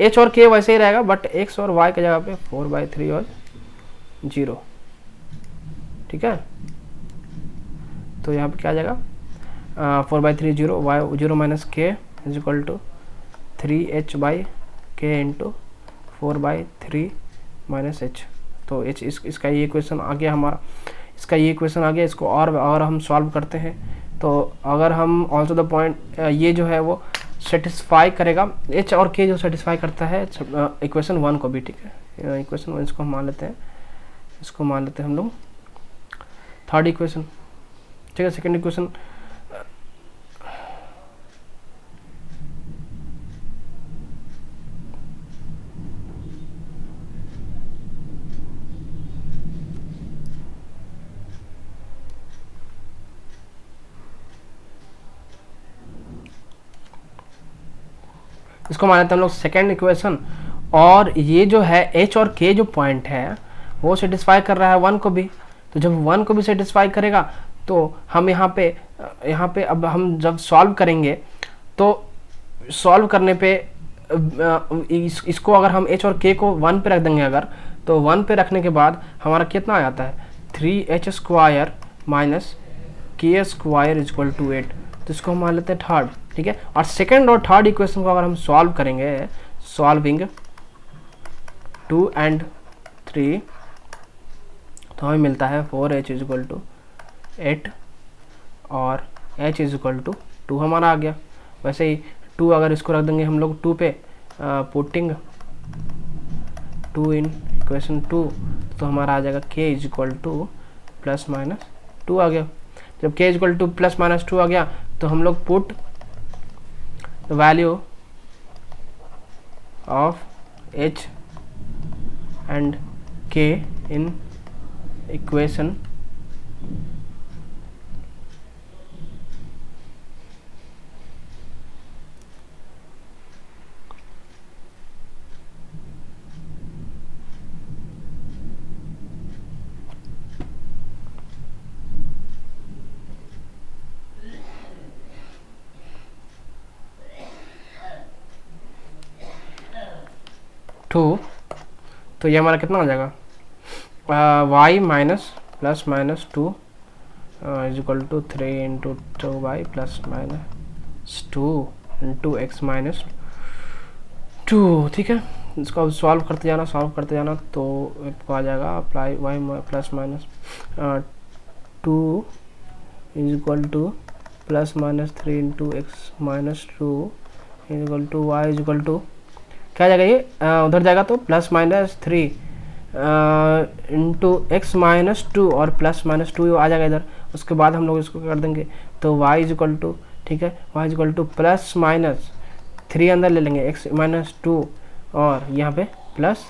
h और k वैसे ही रहेगा, बट x और y की जगह पे 4/3 और 0, ठीक है। तो यहाँ पे क्या आ जाएगा 4/3 0 y 0 minus k is equal to 3h by k into 4/3 minus h. तो एच इसका ये इक्वेशन आ गया हमारा, इसका ये इक्वेशन आ गया। इसको और हम सॉल्व करते हैं। तो अगर हम ऑल्सो द पॉइंट ये जो है वो सेटिस्फाई करेगा, एच और के जो सेटिस्फाई करता है इक्वेशन 1 को भी, ठीक है। इक्वेशन 1 इसको हम मान लेते हैं, इसको मान लेते हैं हम लोग थर्ड इक्वेशन, ठीक है। सेकेंड इक्वेशन इसको मान लेते हैं हम लोग सेकेंड इक्वेशन। और ये जो है एच और के जो पॉइंट है वो सेटिस्फाई कर रहा है 1 को भी। तो जब 1 को भी सेटिस्फाई करेगा तो हम यहाँ पे अब हम जब सॉल्व करेंगे तो सॉल्व करने पे इसको अगर हम एच और के को 1 पे रख देंगे अगर, तो 1 पे रखने के बाद हमारा कितना आ जाता है 3h square minus k square is equal to 8। तो इसको हम मान लेते हैं थर्ड, ठीक है। और सेकेंड और थर्ड इक्वेशन को अगर हम सॉल्व करेंगे, सॉल्विंग 2 and 3, तो हमें मिलता है 4h इज इक्वल टू 8 और h इज इक्वल टू 2 हमारा आ गया। वैसे ही 2 अगर इसको रख देंगे हम लोग 2 पे, पुटिंग 2 इन इक्वेशन 2, तो हमारा आ जाएगा k is equal to plus minus 2 आ गया। जब k is equal to plus minus 2 आ गया तो हम लोग put the value of h and k in equation 2। तो ये हमारा कितना हो जाएगा y minus plus minus 2 is equal to 3 into 2y plus minus 2 into x minus 2, ठीक है। इसको अब सॉल्व करते जाना तो आपको आ जाएगा apply y plus minus 2 is equal to plus minus 3 into x minus 2 is equal to y is equal to क्या जाएगा, ये उधर जाएगा तो plus minus 3 into x minus 2 और प्लस माइनस 2 आ जाएगा इधर। उसके बाद हम लोग इसको कर देंगे तो y इज इक्वल टू, ठीक है, y is equal to plus minus 3 अंदर ले लेंगे x माइनस 2 और यहाँ पे प्लस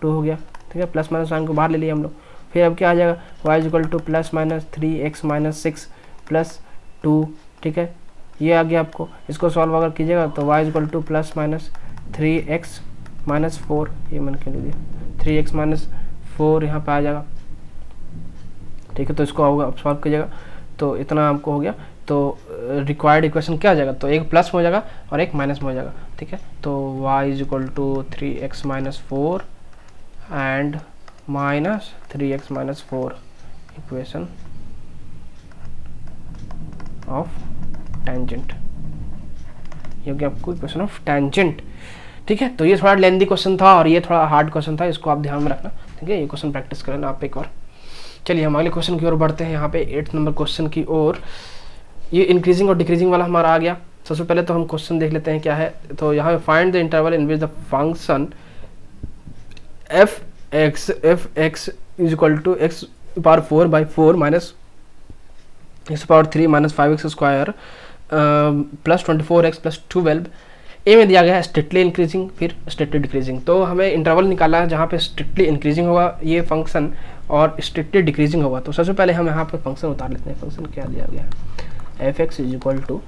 2 हो गया, ठीक है, प्लस माइनस साइन को बाहर ले लिया हम लोग। फिर अब क्या आ जाएगा, y is equal to plus minus 3x minus 6 plus 2, ठीक है, ये आ गया आपको। इसको सॉल्व अगर कीजिएगा तो y is equal to plus minus 3x minus 4, ये मैंने कह दिया 3x माइनस 4 यहाँ पे आ जाएगा, ठीक है। तो इसको होगा अब सॉल्व कीजिएगा तो इतना आपको हो गया। तो रिक्वायर्ड इक्वेशन क्या आ जाएगा, तो एक प्लस में हो जाएगा और एक माइनस में हो जाएगा, ठीक है। तो y is equal to 3x minus 4 and minus 3x minus 4 equation of tangent, ये हो गया आपको इक्वेशन ऑफ टेंजेंट, ठीक है। तो ये थोड़ा लेंदी क्वेश्चन था और ये थोड़ा हार्ड क्वेश्चन था, इसको आप ध्यान में रखना, ठीक है। ये क्वेश्चन प्रैक्टिस कर लेना आप एक बार। चलिए हम अगले क्वेश्चन की ओर बढ़ते हैं, यहाँ पे 8 नंबर क्वेश्चन की ओर। ये इंक्रीजिंग और डिक्रीजिंग वाला हमारा आ गया। सबसे पहले तो हम क्वेश्चन देख लेते हैं क्या है। तो यहाँ पे find the interval in which the function f x is equal to x power 4/4 minus x power 3 minus 5x square plus 24x plus 12 ए में दिया गया है स्ट्रिक्टली इंक्रीजिंग फिर स्ट्रिक्टली डिक्रीजिंग। तो हमें इंटरवल निकालना है जहाँ पे स्ट्रिक्टली इंक्रीजिंग होगा ये फंक्शन और स्ट्रिक्टली डिक्रीजिंग होगा। तो सबसे पहले हम यहाँ पे फंक्शन उतार लेते हैं। फंक्शन क्या दिया गया है, F x is equal to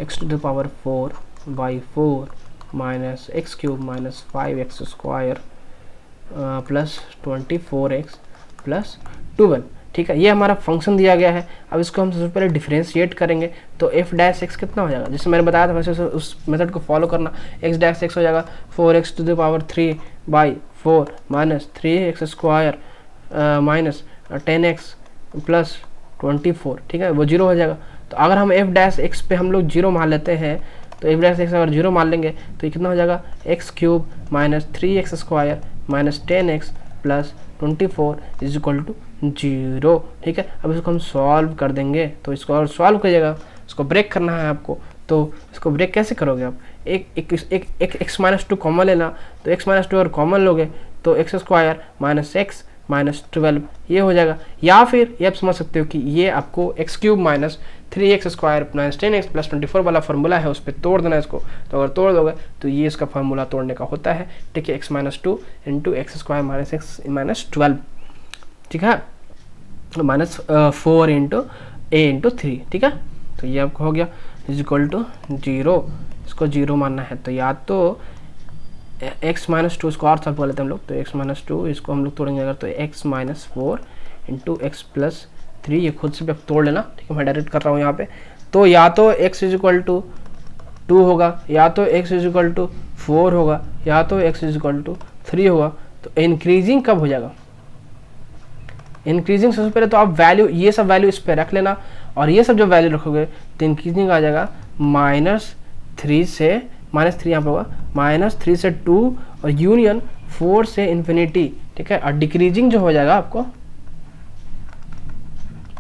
x to the power 4/4 minus x cube minus 5x square plus 24x plus 12, ठीक है। ये हमारा फंक्शन दिया गया है। अब इसको हम सबसे पहले डिफरेंशिएट करेंगे तो f डैश एक्स कितना हो जाएगा, जैसे मैंने बताया था वैसे उस मेथड को फॉलो करना। x डैश एक्स हो जाएगा 4x to the power 3/4 minus 3x square minus 10x plus 24, ठीक है, वो 0 हो जाएगा। तो अगर हम f डैश एक्स पे हम लोग 0 मान लेते हैं तो f डैश एक्स अगर 0 मान लेंगे तो ये कितना हो जाएगा, x cube minus 3x square minus 10x plus 24 is equal to 0, ठीक है। अब इसको हम सॉल्व कर देंगे तो इसको और सॉल्व करिएगा, इसको ब्रेक करना है आपको। तो इसको ब्रेक कैसे करोगे आप, एक एक्स माइनस 2 कॉमन लेना, तो एक्स माइनस 2 और कॉमन लोगे तो x square minus x minus 12 ये हो जाएगा। या फिर ये आप समझ सकते हो कि ये आपको x cube minus 3x square minus 10x plus 24 वाला फार्मूला है, उस पर तोड़ देना इसको। तो अगर तोड़ दोगे तो ये इसका फार्मूला तोड़ने का होता है, ठीक है, x minus 2 into x square minus x minus 12, ठीक है, माइनस 4 इंटू ए इंटू 3, ठीक है। तो ये आपको हो गया इज इक्वल टू 0, इसको 0 मानना है। तो या तो x माइनस 2 इसको और सॉल्व कर लेते हैं हम लोग। तो x माइनस 2 इसको हम लोग तोड़ेंगे अगर तो x minus 4 into x plus 3, ये खुद से तोड़ लेना, ठीक है, मैं डायरेक्ट कर रहा हूँ यहाँ पे। तो या तो x इज इक्वल टू 2 होगा, या तो x इज इक्वल टू 4 होगा, या तो x इज इक्वल टू 3 होगा। तो इंक्रीजिंग कब हो जाएगा, इंक्रीजिंग सबसे पहले तो आप वैल्यू ये सब वैल्यू इस पर रख लेना और ये सब जो वैल्यू रखोगे तो इंक्रीजिंग आ जाएगा -3 से -3 यहाँ पे होगा -3 से 2 और यूनियन 4 से इन्फिनिटी, ठीक है। और डिक्रीजिंग जो हो जाएगा आपको,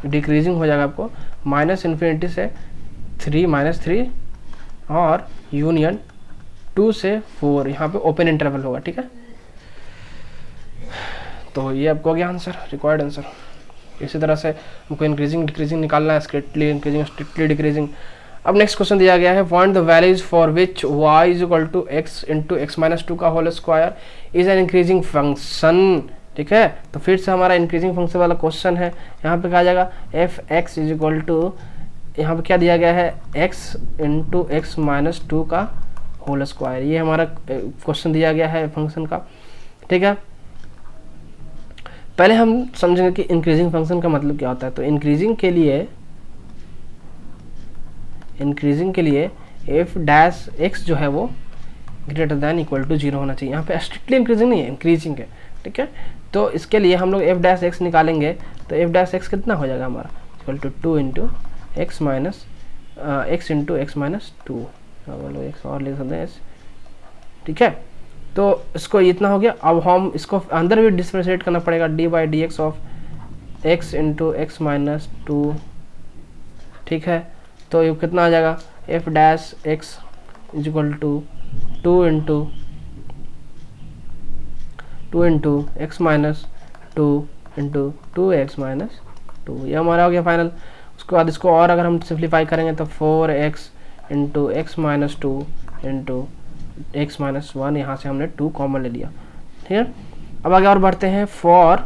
डिक्रीजिंग हो जाएगा आपको -इन्फिनिटी से 3 और यूनियन 2 से 4, यहाँ पे ओपन इंटरवल होगा, ठीक है। तो ये आपको हो गया आंसर, रिक्वायर्ड आंसर। इसी तरह से हमको इंक्रीजिंग डिक्रीजिंग निकालना है, स्ट्रिक्टली इंक्रीजिंग स्ट्रिक्टली डिक्रीजिंग। अब नेक्स्ट क्वेश्चन दिया गया है, find the values for which y is equal to x into x minus 2 का whole square is an increasing function, ठीक है। तो फिर से हमारा इंक्रीजिंग फंक्शन वाला क्वेश्चन है। यहाँ पे कहा जाएगा f x is equal to, यहाँ पे क्या दिया गया है, x इंटू एक्स माइनस 2 का होल स्क्वायर, ये हमारा क्वेश्चन दिया गया है फंक्शन का, ठीक है। पहले हम समझेंगे कि इंक्रीजिंग फंक्शन का मतलब क्या होता है। तो इंक्रीजिंग के लिए एफ डैश एक्स जो है वो ग्रेटर दैन इक्वल टू 0 होना चाहिए। यहाँ पे स्ट्रिक्टली इंक्रीजिंग नहीं है, इंक्रीजिंग है, ठीक है। तो इसके लिए हम लोग एफ डैश एक्स निकालेंगे तो एफ डैश एक्स कितना हो जाएगा हमारा, equal to 2 into x minus x into x minus 2, x और ले सकते हैं, ठीक है। तो इसको इतना हो गया। अब हम इसको अंदर भी डिफरेंशिएट करना पड़ेगा, d by D x of x into x minus two, ठीक है। तो ये कितना आ जाएगा, f dash x is equal to two into x minus two into two x minus two, ये हमारा हो गया फाइनल। उसके बाद इसको और अगर हम सिंप्लीफाई करेंगे तो 4x into x minus two into x minus one, यहाँ से हमने 2 कॉमन ले लिया, ठीक है। अब आगे और बढ़ते हैं। फॉर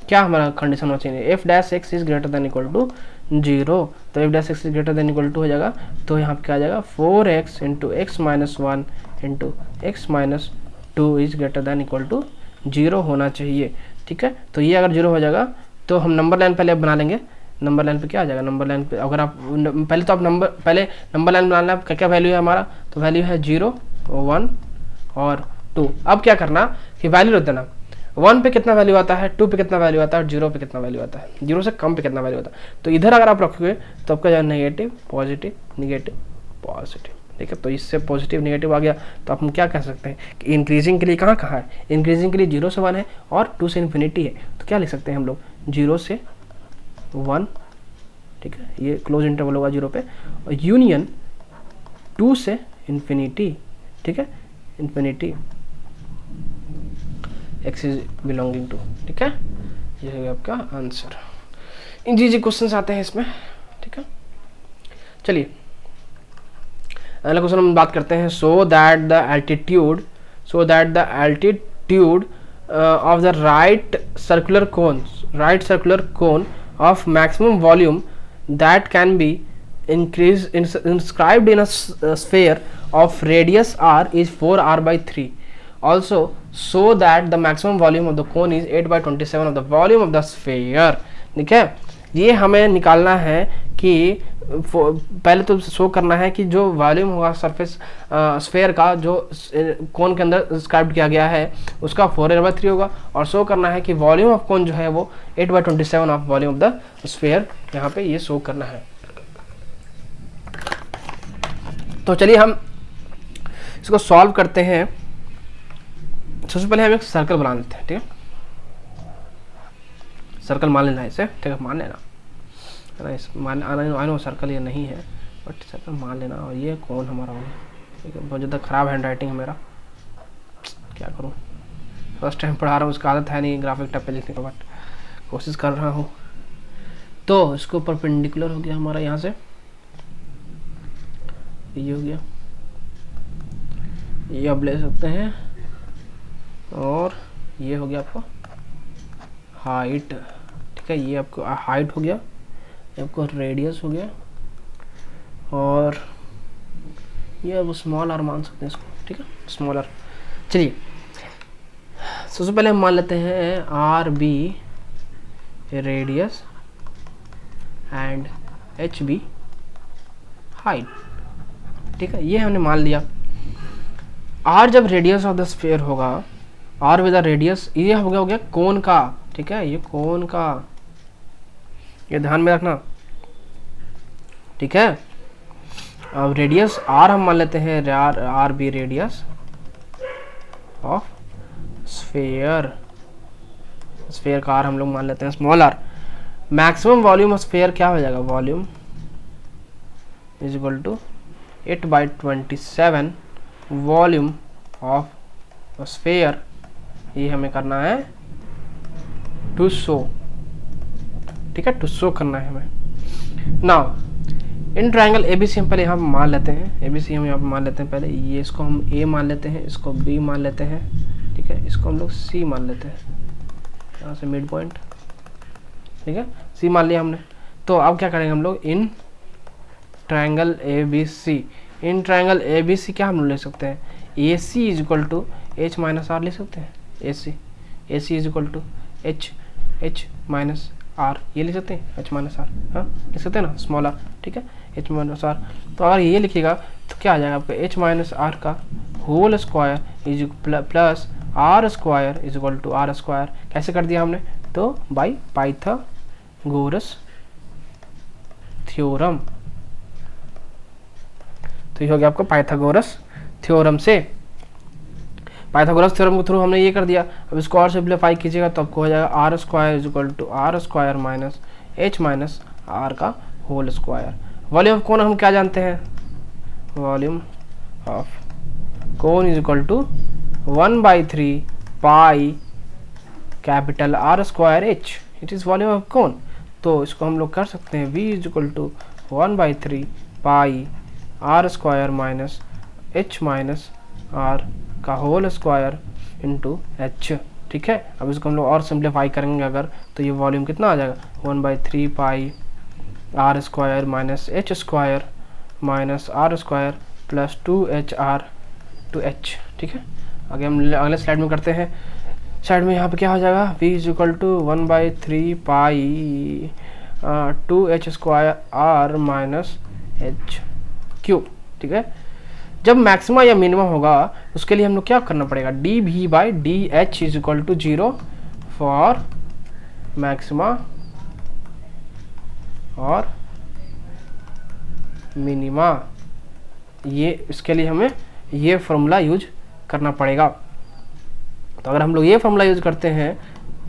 क्या हमारा कंडीशन होना चाहिए, f dash x is greater than equal to 0, तो f dash x is greater than equal to हो जाएगा, तो यहाँ पे क्या आ जाएगा 4x into x minus one into x minus two is greater than equal to 0 होना चाहिए, ठीक है। तो ये अगर 0 हो जाएगा तो हम नंबर लाइन पहले बना लेंगे। नंबर लाइन पे क्या आ जाएगा, नंबर लाइन पे अगर आप पहले तो आप नंबर लाइन बनाना, क्या क्या वैल्यू है हमारा, तो वैल्यू है 0, 1 और 2। अब क्या करना कि वैल्यू रख देना, 1 पे कितना वैल्यू आता है, 2 पे कितना वैल्यू आता है और 0 पे कितना वैल्यू आता है, 0 से कम पे कितना वैल्यू आता है। तो इधर अगर आप रखोगे तो आपका जाए नेगेटिव पॉजिटिव नेगेटिव पॉजिटिव, ठीक है। तो इससे पॉजिटिव नेगेटिव आ गया, तो आप हम क्या कह सकते हैं कि इंक्रीजिंग के लिए कहाँ है, इंक्रीजिंग के लिए 0 से 1 है और 2 से इन्फिनिटी है, तो क्या लिख सकते हैं हम लोग 0 से 1, ठीक है, ये क्लोज इंटरवल होगा 0 पे, और यूनियन 2 से इन्फिनिटी, ठीक है, infinity x is belonging to, ठीक है। ये है आपका आंसर। इन जी क्वेश्चन आते हैं इसमें, ठीक है। चलिए अगला क्वेश्चन हम बात करते हैं। So that the altitude of the right circular cone of maximum volume that can be inscribed in a sphere of radius r is 4r/3. Also, so that the maximum volume of the cone is 8/27 of the volume of the sphere. ठीक है, ये हमें निकालना है कि पहले तो show करना है कि जो वॉल्यूम होगा सरफेस स्फेयर का जो कोन के अंदर डिस्क्राइब किया गया है उसका 4r/3 होगा, और शो करना है कि वॉल्यूम ऑफ कोन जो है वो 8/27 of volume of the sphere, यहाँ पे ये शो करना है। तो चलिए हम इसको सॉल्व करते हैं। सबसे पहले हम एक सर्कल बना लेते हैं, ठीक है, सर्कल मान लेना है इसे, ठीक है, मान लेना आई नो सर्कल ये नहीं है बट सर्कल मान लेना। और ये कौन हमारा होगा, ठीक है, बहुत ज़्यादा ख़राब हैंड राइटिंग है मेरा, क्या करूँ, फर्स्ट टाइम पढ़ा रहा हूँ, उसका आदत है नहीं ग्राफिक टाइप पे लिखने का, बट कोशिश कर रहा हूँ। तो इसको परपेंडिकुलर हो गया हमारा, यहाँ से ये हो गया, ये अब ले सकते हैं, और ये हो गया आपको हाइट, ठीक है, ये आपको हाइट हो गया, ये आपको रेडियस हो गया, और ये अब स्मॉल आर मान सकते हैं इसको, ठीक है, स्मॉल आर। चलिए सबसे पहले हम मान लेते हैं r be radius and h be height, ठीक है, ये हमने मान लिया। आर जब रेडियस ऑफ द स्फीयर होगा, आर विद द रेडियस, ये हो गया कोन का, ठीक है, ये कोन का, ये ध्यान में रखना, ठीक है। अब रेडियस आर हम मान लेते हैं r be radius of sphere, sphere का आर हम लोग मान लेते हैं small r. Maximum volume of sphere क्या हो जाएगा, volume is equal to 8/27 volume of sphere, ये हमें करना है टू शो, ठीक है, टू शो करना है हमें। नाउ इन ट्रायंगल एबीसी हम पहले यहाँ मान लेते हैं, एबीसी हम यहाँ पे मान लेते हैं पहले, ये इसको हम ए मान लेते हैं, इसको बी मान लेते हैं, ठीक है, इसको हम लोग सी मान लेते हैं, यहाँ से मिड पॉइंट, ठीक है, सी मान लिया हमने। तो अब क्या करेंगे हम लोग, in triangle ABC, in triangle ABC क्या हम लोग ले सकते हैं, A C is equal to H minus R ले सकते हैं, A C is equal to H minus R, ये लिख सकते हैं, एच माइनस आर, हाँ लिख सकते हैं ना, स्मॉल आर, ठीक है, एच माइनस आर। तो अगर ये लिखिएगा तो क्या आ जाएगा आपका, एच माइनस आर का whole square is plus r square is equal to are square. कैसे कर दिया हमने, तो बाई पाइथागोरस थ्योरम, तो ये हो गया आपको पाइथागोरस थ्योरम से। पाइथागोरस थ्योरम के थ्रू हमने ये कर दिया। अब इसको और सिंप्लीफाई कीजिएगा तो आपको हो जाएगा R square is equal to are square minus H minus are का whole square. Volume of cone हम क्या जानते हैं, volume of cone is equal to 1/3 pi capital R square H, it is volume of cone. तो इसको हम लोग कर सकते हैं v is equal to 1/3 pi R square minus H minus are का होल स्क्वायर इंटू एच। ठीक है, अब इसको हम लोग और सिंप्लीफाई करेंगे अगर, तो ये वॉल्यूम कितना आ जाएगा 1/3 pi R square minus H square minus R square plus 2h r to H. ठीक है, आगे हम अगले स्लाइड में करते हैं। साइड में यहाँ पे क्या हो जाएगा, v is equal to 1/3 pi 2h square r minus h cube. ठीक है, जब मैक्सिमा या मिनिमम होगा उसके लिए हम लोग क्या करना पड़ेगा, d we by D h is equal to 0 for maxima और मिनिमा। ये इसके लिए हमें ये फॉर्मूला यूज करना पड़ेगा। तो अगर हम लोग ये फॉर्मूला यूज करते हैं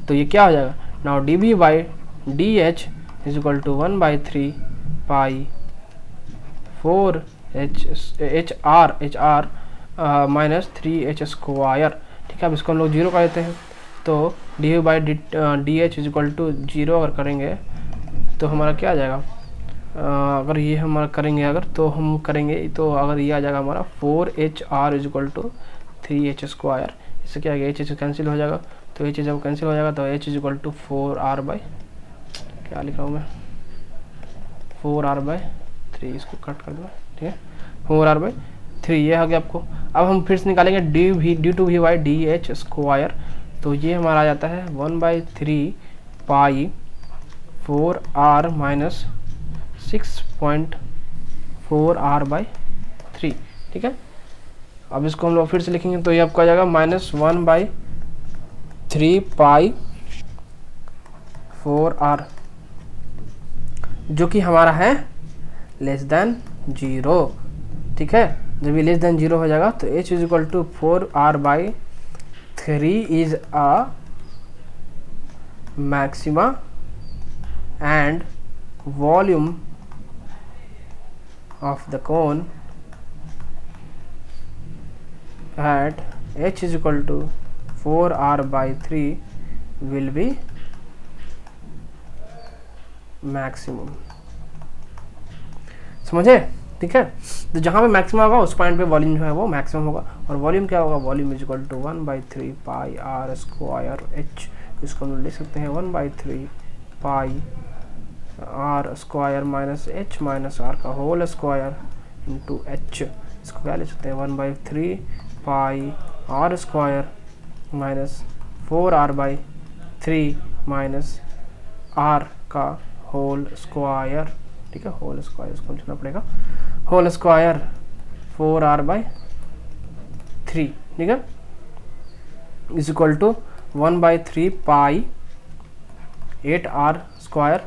तो ये क्या हो जाएगा, now d b by D h is equal to 1/3 pi 4h r minus 3h square. ठीक है, अब इसको हम लोग 0 कर देते हैं। तो d by D h is equal to 0 अगर करेंगे तो हमारा क्या आ जाएगा, अगर ये हमारा करेंगे अगर तो हम करेंगे तो अगर ये आ जाएगा हमारा 4h r is equal to 3h square. इससे क्या आएगा, h कैंसिल हो जाएगा, तो h जब कैंसिल हो जाएगा तो h is equal to 4r by, क्या लिख रहा हूँ मैं, 4r/3, इसको कट कर दो। ठीक है, 4r/3 ये आ गया आपको। अब हम फिर से निकालेंगे D two V by D H square, तो ये हमारा आ जाता है 1/3 पाई 4r माइनस 6.4r/3। ठीक है, अब इसको हम लोग फिर से लिखेंगे तो ये आपको आ जाएगा -1/3 पाई 4r, जो कि हमारा है लेस देन 0। ठीक है, जब ये लेस देन 0 हो जाएगा तो h is equal to 4r/3 is a maxima and volume of the cone at h is equal to 4r/3 will be maximum। समझे? ठीक है, तो जहाँ पे मैक्सिमम होगा उस पॉइंट पे वॉल्यूम जो है वो मैक्सिमम होगा। और वॉल्यूम क्या होगा, volume is equal to 1/3 pi R square H. इसको हम लिख सकते हैं 1/3 pi R square minus H minus are का होल स्क्वायर इंटू एच। इसको क्या ले सकते हैं 1/3 pi R square minus 4r/3 minus are का होल स्क्वायर। ठीक है, होल स्क्वायर इसको लिखना पड़ेगा, होल स्क्वायर 4r/3। ठीक है, is equal to 1/3 pi 8r square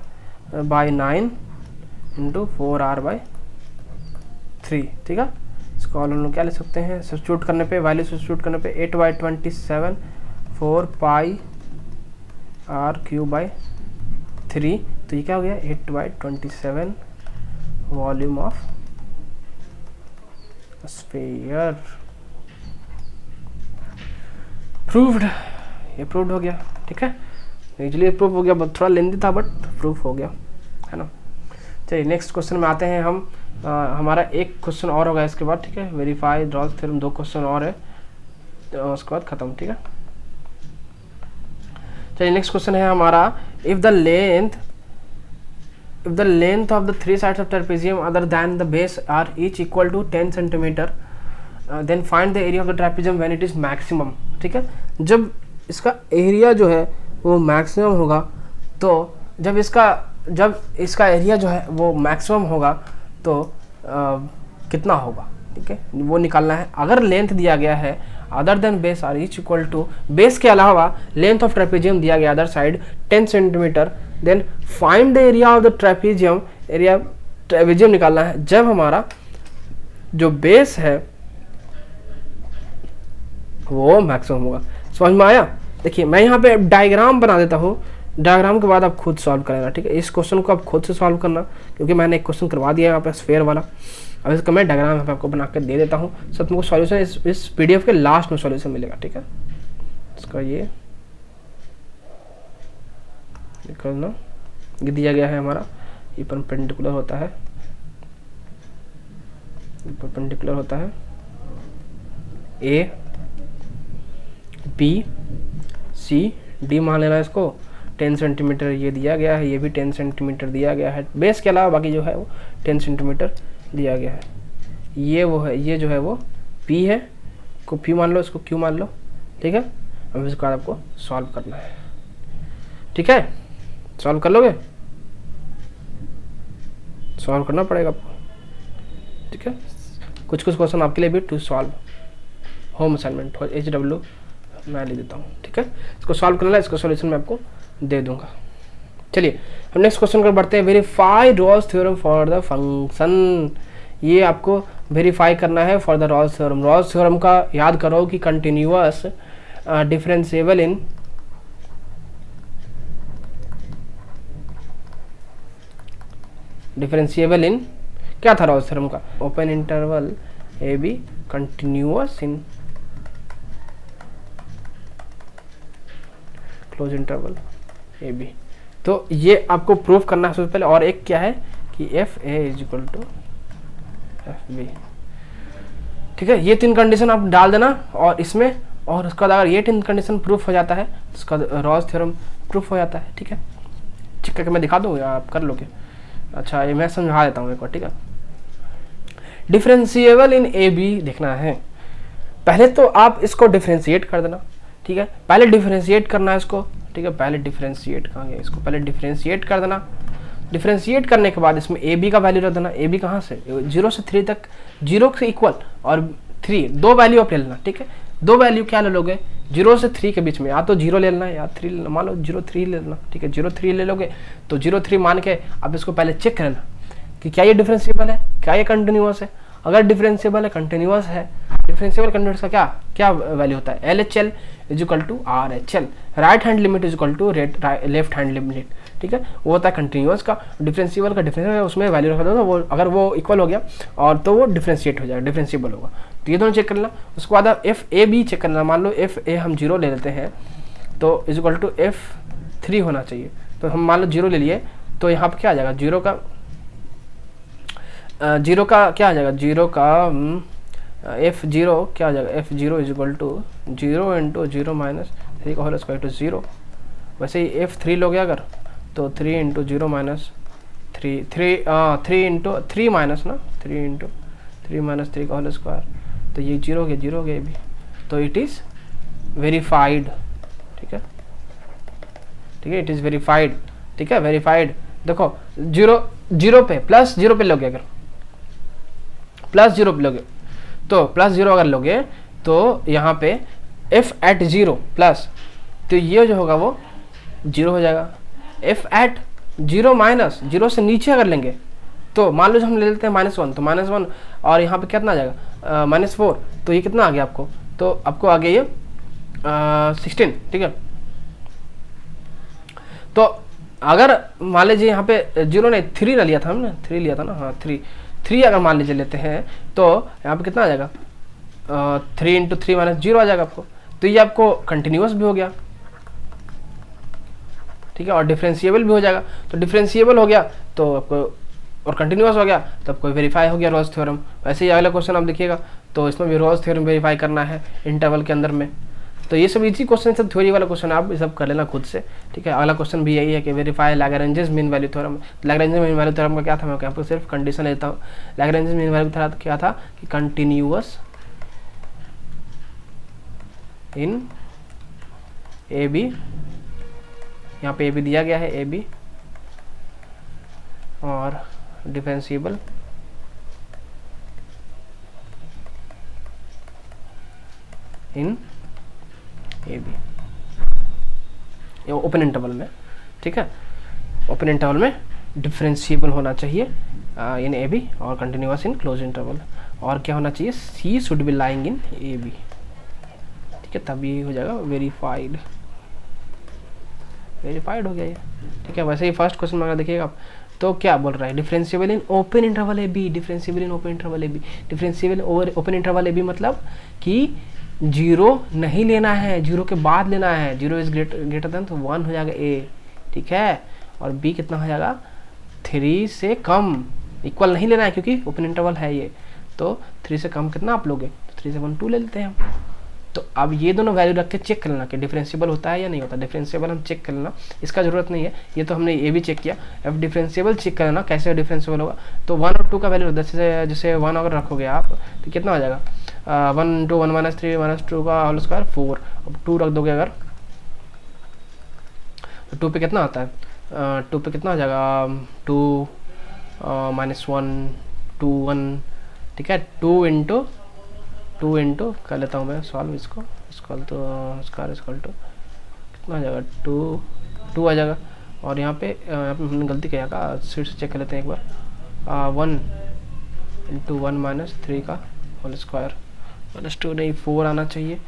by 9 into 4r/3। ठीक है, इसको हम लोग क्या ले सकते हैं, सब्स्टिट्यूट करने पे, वैल्यू सब्स्टिट्यूट करने पे 8/27 4 पाई r³/3। तो ये क्या हो गया 8/27 वॉल्यूम ऑफ स्फीयर। प्रूव्ड, ये प्रूव्ड हो गया। ठीक है, इजीली प्रूफ हो गया, थोड़ा लेंदी था बट प्रूफ हो गया, है ना। चलिए नेक्स्ट क्वेश्चन में आते हैं हम। हमारा एक क्वेश्चन और होगा इसके बाद। ठीक है, वेरीफाई ड्रॉस थ्योरम 2 क्वेश्चन और है, तो उसके बाद खत्म। ठीक है, चलिए नेक्स्ट क्वेश्चन है हमारा, if the length of the 3 sides of trapezium other than the base are each equal to 10 centimetre then find the area of the trapezium when it is maximum. ठीक है, जब इसका एरिया जो है वो maximum होगा, तो जब इसका एरिया जो है वो मैक्सिमम होगा तो कितना होगा। ठीक है, वो निकालना है। अगर लेंथ दिया गया है other than base are each equal to, base के अलावा लेंथ ऑफ ट्रेपेजियम दिया गया other side 10 centimetre, then find the area of the trapezium, area trapezium निकालना है जब हमारा जो बेस है वो मैक्सिमम होगा। समझ में आया? देखिए मैं यहाँ पे डायग्राम बना देता हूँ, डायग्राम के बाद आप खुद सॉल्व करेंगे, ठीक है। इस क्वेश्चन को आप खुद से सॉल्व करना, क्योंकि मैंने एक क्वेश्चन करवा दिया है यहाँ पे स्फीयर वाला। अब इसका मैं डायग्राम यहाँ पे आपको बना कर दे देता हूँ। सब तुमको सॉल्यूशन इस पीडीएफ के लास्ट में सॉल्यूशन मिलेगा, ठीक है। इसका ये करना, ये दिया गया है हमारा, ये परपेंडिकुलर होता है, परपेंडिकुलर होता है ए बी सी डी मान लेना इसको 10 सेंटीमीटर ये दिया गया है, ये भी 10 सेंटीमीटर दिया गया है, बेस के अलावा बाकी जो है वो 10 सेंटीमीटर दिया गया है। ये वो है, ये जो है वो P है, को P मान लो, इसको Q मान लो, ठीक है। अब इसके बाद आपको सॉल्व करना है, ठीक है। सॉल्व कर लोगे? सॉल्व करना पड़ेगा आपको, ठीक है। कुछ कुछ क्वेश्चन आपके लिए भी to solve home assignment HW मैं ले देता हूँ, ठीक है। इसको सॉल्व करना है, इसका सॉल्यूशन मैं आपको दे दूंगा। चलिए हम नेक्स्ट क्वेश्चन पर बढ़ते हैं। Verify Rolle's theorem for the function. ये आपको वेरीफाई करना है for the Rolle's theorem. Rolle's theorem का याद करो कि कंटिन्यूअस डिफरेंशिएबल इन क्या था रॉल्स थ्योरम का? Open interval A B continuous in close interval A B. तो ये आपको प्रूव करना है सबसे पहले। और एक क्या है कि F A is equal to F B, ठीक है। ये 3 कंडीशन आप डाल देना और इसमें, और उसका अगर ये 3 कंडीशन प्रूफ हो जाता है तो उसका रॉल्स थ्योरम प्रूफ हो जाता है, ठीक है। चेक करके मैं दिखा दूँ या आप कर लोगे? अच्छा ये मैं समझा देता हूँ एक बार, ठीक है। डिफरेंशिएबल इन ए बी देखना है। पहले तो आप इसको डिफरेंशिएट कर देना, ठीक है। पहले डिफरेंशिएट करना है इसको, ठीक है। पहले डिफरेंशिएट कहाँ गया, इसको पहले डिफरेंशिएट कर देना। डिफरेंशिएट करने के बाद इसमें ए बी का वैल्यू रख देना। ए बी कहाँ से? 0 से 3 तक, 0 से इक्वल और 3, 2 वैल्यू आप ले लेना, ठीक है। 2 वैल्यू क्या ले लोगे? 0 से 3 के बीच में, या तो 0 ले लेना या 3 लेना। मान लो 0,3 ले लेना, ठीक है। 0,3 ले लोगे तो 0,3 मान के आप इसको पहले चेक करना कि क्या ये डिफरेंशिएबल है, क्या ये कंटिन्यूअस है। अगर डिफरेंशिएबल है, कंटिन्यूअस है, डिफरेंशिएबल कंटिन्यूअस का क्या क्या वैल्यू होता है? LHL is equal to RHL, right hand limit is equal to left hand limit, ठीक है। वो होता है कंटिन्यूअस का। डिफरेंशिएबल का डिफरेंशिएबल उसमें वैल्यू रखा दो, वो अगर वो इक्वल हो गया और तो वो डिफरेंशिएट हो जाएगा, डिफरेंशिएबल होगा। तो ये दोनों चेक कर लेना। उसके बाद आप FAB चेक करना। मान लो FA हम 0 ले लेते हैं तो इज इक्वल टू F3 होना चाहिए। तो हम मान लो 0 ले लिए तो यहाँ पर क्या आ जाएगा? 0 का क्या आ जाएगा? 0 का F0 क्या आ जाएगा? F0 is equal to 0 into 0 minus 3 का होल स्क्वायर टू 0। वैसे ही F3 लोगे अगर तो 3 इंटू 0 माइनस 3 इंटू 3 माइनस ना 3 इंटू 3 माइनस 3 का होल स्क्वायर, तो ये 0 हो गया ये भी। तो इट इज़ वेरीफाइड, ठीक है, ठीक है। इट इज़ वेरीफाइड, ठीक है, वेरीफाइड। देखो 0 पे प्लस 0 पे लोगे, अगर प्लस 0 पे लोगे तो प्लस 0 अगर लोगे तो यहाँ पे f एट 0 प्लस, तो ये जो होगा वो 0 हो जाएगा। f एट 0 माइनस 0 से नीचे अगर लेंगे तो मान लो हम ले लेते हैं -1, तो -1 और यहाँ पे कितना आ जाएगा? -4, तो ये कितना आ गया आपको? तो आपको आ गया ये 16, ठीक है। तो अगर मान लीजिए यहाँ पे 0 नहीं 3 लिया था हमने, 3 लिया था ना, हाँ 3 अगर मान लीजिए लेते हैं तो यहाँ पे कितना आ जाएगा? 3 इंटू 3 माइनस 0 आ जाएगा आपको। तो ये आपको कंटिन्यूअस भी हो गया, ठीक है, और डिफरेंशिएबल भी हो जाएगा। तो डिफरेंशिएबल हो गया तो आपको, और कंटिन्यूअस हो गया तो आपको वेरीफाई हो गया रॉल्स थ्योरम। वैसे ही अगला क्वेश्चन आप देखिएगा तो इसमें भी रॉल्स थ्योरम वेरीफाई करना है इंटरवल के अंदर में। तो ये सब इजी क्वेश्चन, सब थ्योरी वाला क्वेश्चन आप ये सब कर लेना खुद से, ठीक है। अगला क्वेश्चन भी यही है कि verify Lagrange's mean value theorem. Lagrange's mean value theorem का क्या था, मैं आपको सिर्फ कंडीशन लेता हूँ। लैग्रेंजेस मीन वैल्यू थ्योरम क्या था कि कंटिन्यूअस इन ए बी, यहाँ पे ए बी दिया गया है, ए बी, और डिफरेंशिएबल इन ए बी, ये ओपन इंटरवल में, ठीक है। ओपन इंटरवल में डिफरेंशिएबल होना चाहिए इन ए बी और कंटिन्यूअस इन क्लोज इंटरवल। और क्या होना चाहिए? C should be lying in A B, ठीक है, तब ये हो जाएगा वेरीफाइड हो गया ये। ठीक है, वैसे ही फर्स्ट क्वेश्चन में अगर देखिएगा आप तो क्या बोल रहा है, differentiable in open interval A B, differentiable in open interval A B, differentiable over open interval A B मतलब कि जीरो नहीं लेना है, जीरो के बाद लेना है, जीरो इज ग्रेटर देन तो 1 हो जाएगा ए। ठीक है, और बी कितना हो जाएगा 3 से कम, इक्वल नहीं लेना है क्योंकि ओपन इंटरवल है ये, तो 3 से कम कितना आप लोगे, 3 से 1 2 ले लेते हैं हम। तो अब ये दोनों वैल्यू रख के चेक कर लेना कि डिफरेंशिएबल होता है या नहीं होता। डिफरेंशिएबल हम चेक कर लेना, इसका जरूरत नहीं है, ये तो हमने ये भी चेक किया। अब डिफरेंशिएबल चेक कर लेना कैसे डिफरेंशिएबल होगा, तो 1 और 2 का वैल्यू जैसे 1 अगर रखोगे आप तो कितना हो जाएगा 1 2 1 माइनस 3 माइनस 2 का होल स्क्वायर 4। अब 2 रख दोगे अगर तो 2 पे कितना आता है, 2 पे कितना हो जाएगा 2 माइनस 1 2 1। ठीक है, 2 इंटू कर लेता हूँ मैं सॉल्व इसको, स्क्वायर तो स्क्वायर टू कितना आ जाएगा 2 आ जाएगा। और यहाँ पे हमने गलती किया का, फिर से चेक कर लेते हैं एक बार, 1 इंटू 1 माइनस 3 का होल स्क्वायर माइनस 2 नहीं 4 आना चाहिए,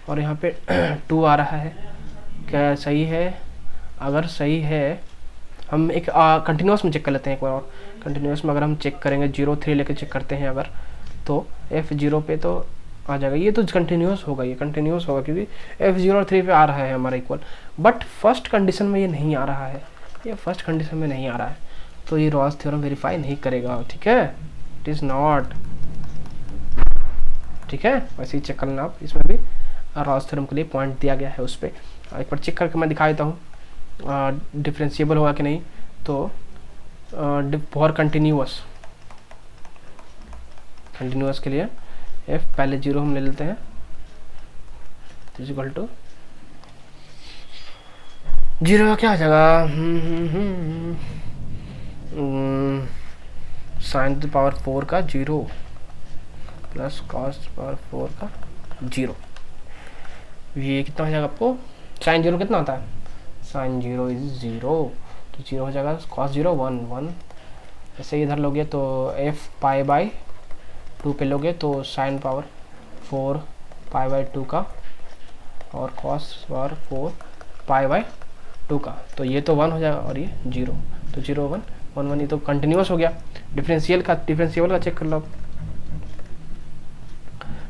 और यहाँ पे 2 आ रहा है। क्या सही है? अगर सही है हम एक कंटिन्यूस में चेक कर लेते हैं एक बार और। कंटिन्यूस में अगर हम चेक करेंगे 0 3 लेके चेक करते हैं अगर, तो F0 पे तो आ जाएगा, ये तो कंटिन्यूस होगा, ये कंटिन्यूस होगा क्योंकि F0 और 3 पे आ रहा है हमारा इक्वल। बट फर्स्ट कंडीशन में ये नहीं आ रहा है, ये फर्स्ट कंडीशन में नहीं आ रहा है, तो ये रॉल्स थ्योरम वेरीफाई नहीं करेगा। ठीक है, इट इज़ नॉट। ठीक है, वैसे ही चेक कर लेना आप, इसमें भी रॉल्स थ्योरम के लिए पॉइंट दिया गया है उस पर। एक बार चेक करके मैं दिखा देता हूँ डिफरेंशिएबल होगा कि नहीं। तो फॉर कंटिन्यूअस के लिए f पहले 0 हम ले लेते हैं, इक्वल टू 0 का क्या हो जाएगा साइन टू पावर 4 का 0 प्लस कॉस पावर 4 का 0। ये कितना हो जाएगा आपको, साइन 0 कितना होता है, साइन 0 इज 0, तो 0 हो जाएगा कॉस 0 1 1। ऐसे इधर लोगे तो f पाई बाई 2 पे लोगे तो साइन पावर 4 पाई बाई 2 का और कॉस पावर 4 पाई बाई 2 का, तो ये तो 1 हो जाएगा और ये 0, तो 0 1 1 1, ये तो कंटिन्यूस हो गया। डिफरेंशिएबल का चेक कर लो,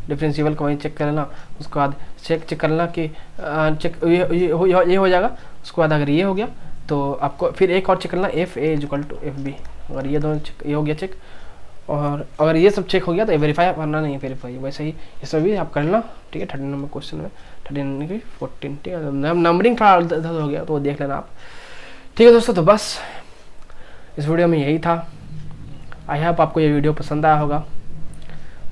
डिफरेंशिएबल का वहीं चेक कर लेना, उसके बाद चेक कर लेना कि चेक ये हो जाएगा। उसके बाद अगर ये हो गया तो आपको फिर एक और चेक करना F A equal to F B, अगर ये दोनों ये हो गया चेक, और अगर ये सब चेक हो गया तो वेरीफाई करना नहीं है, वेरीफाई वैसे ही ये सब भी आप कर लेना। ठीक है, 13 नंबर क्वेश्चन में 13 की 14। ठीक है, नंबरिंग थोड़ा इधर हो गया तो देख लेना आप। ठीक है दोस्तों, तो बस इस वीडियो में यही था। आई होप आपको ये वीडियो पसंद आया होगा।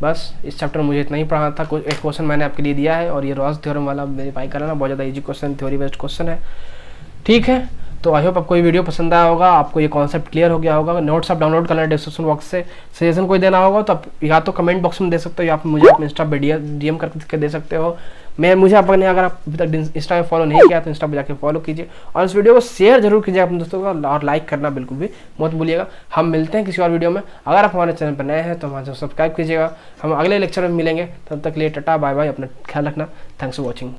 बस इस चैप्टर में मुझे इतना ही पढ़ाना था, कुछ एक क्वेश्चन मैंने आपके लिए दिया है, और ये रॉल्स थ्योरम वाला वेरीफाई करना, बहुत ज़्यादा easy question, theory based question है। ठीक है, तो आई होप आपको ये वीडियो पसंद आया होगा, आपको ये कॉन्सेप्ट क्लियर हो गया होगा। नोट्स आप डाउनलोड करना है डिस्क्रिप्शन बॉक्स से। सजेशन कोई देना होगा तो आप या तो कमेंट बॉक्स में दे सकते हो, या आप मुझे अपने इंस्टा पे DM करके दे सकते हो। मुझे अपने, अगर आप अभी तक इंस्टा में फॉलो नहीं किया तो इंस्टा पर जाकर फॉलो कीजिए, और इस वीडियो को शेयर जरूर कीजिए अपने दोस्तों का, और लाइक करना बिल्कुल भी मत भूलिएगा। हम मिलते हैं किसी और वीडियो में। अगर आप हमारे चैनल पर नए हैं तो हमारे सब्सक्राइब कीजिएगा। हम अगले लेक्चर में मिलेंगे, तब तक के लिए टाटा बाय बाय, अपना ख्याल रखना। Thanks for watching.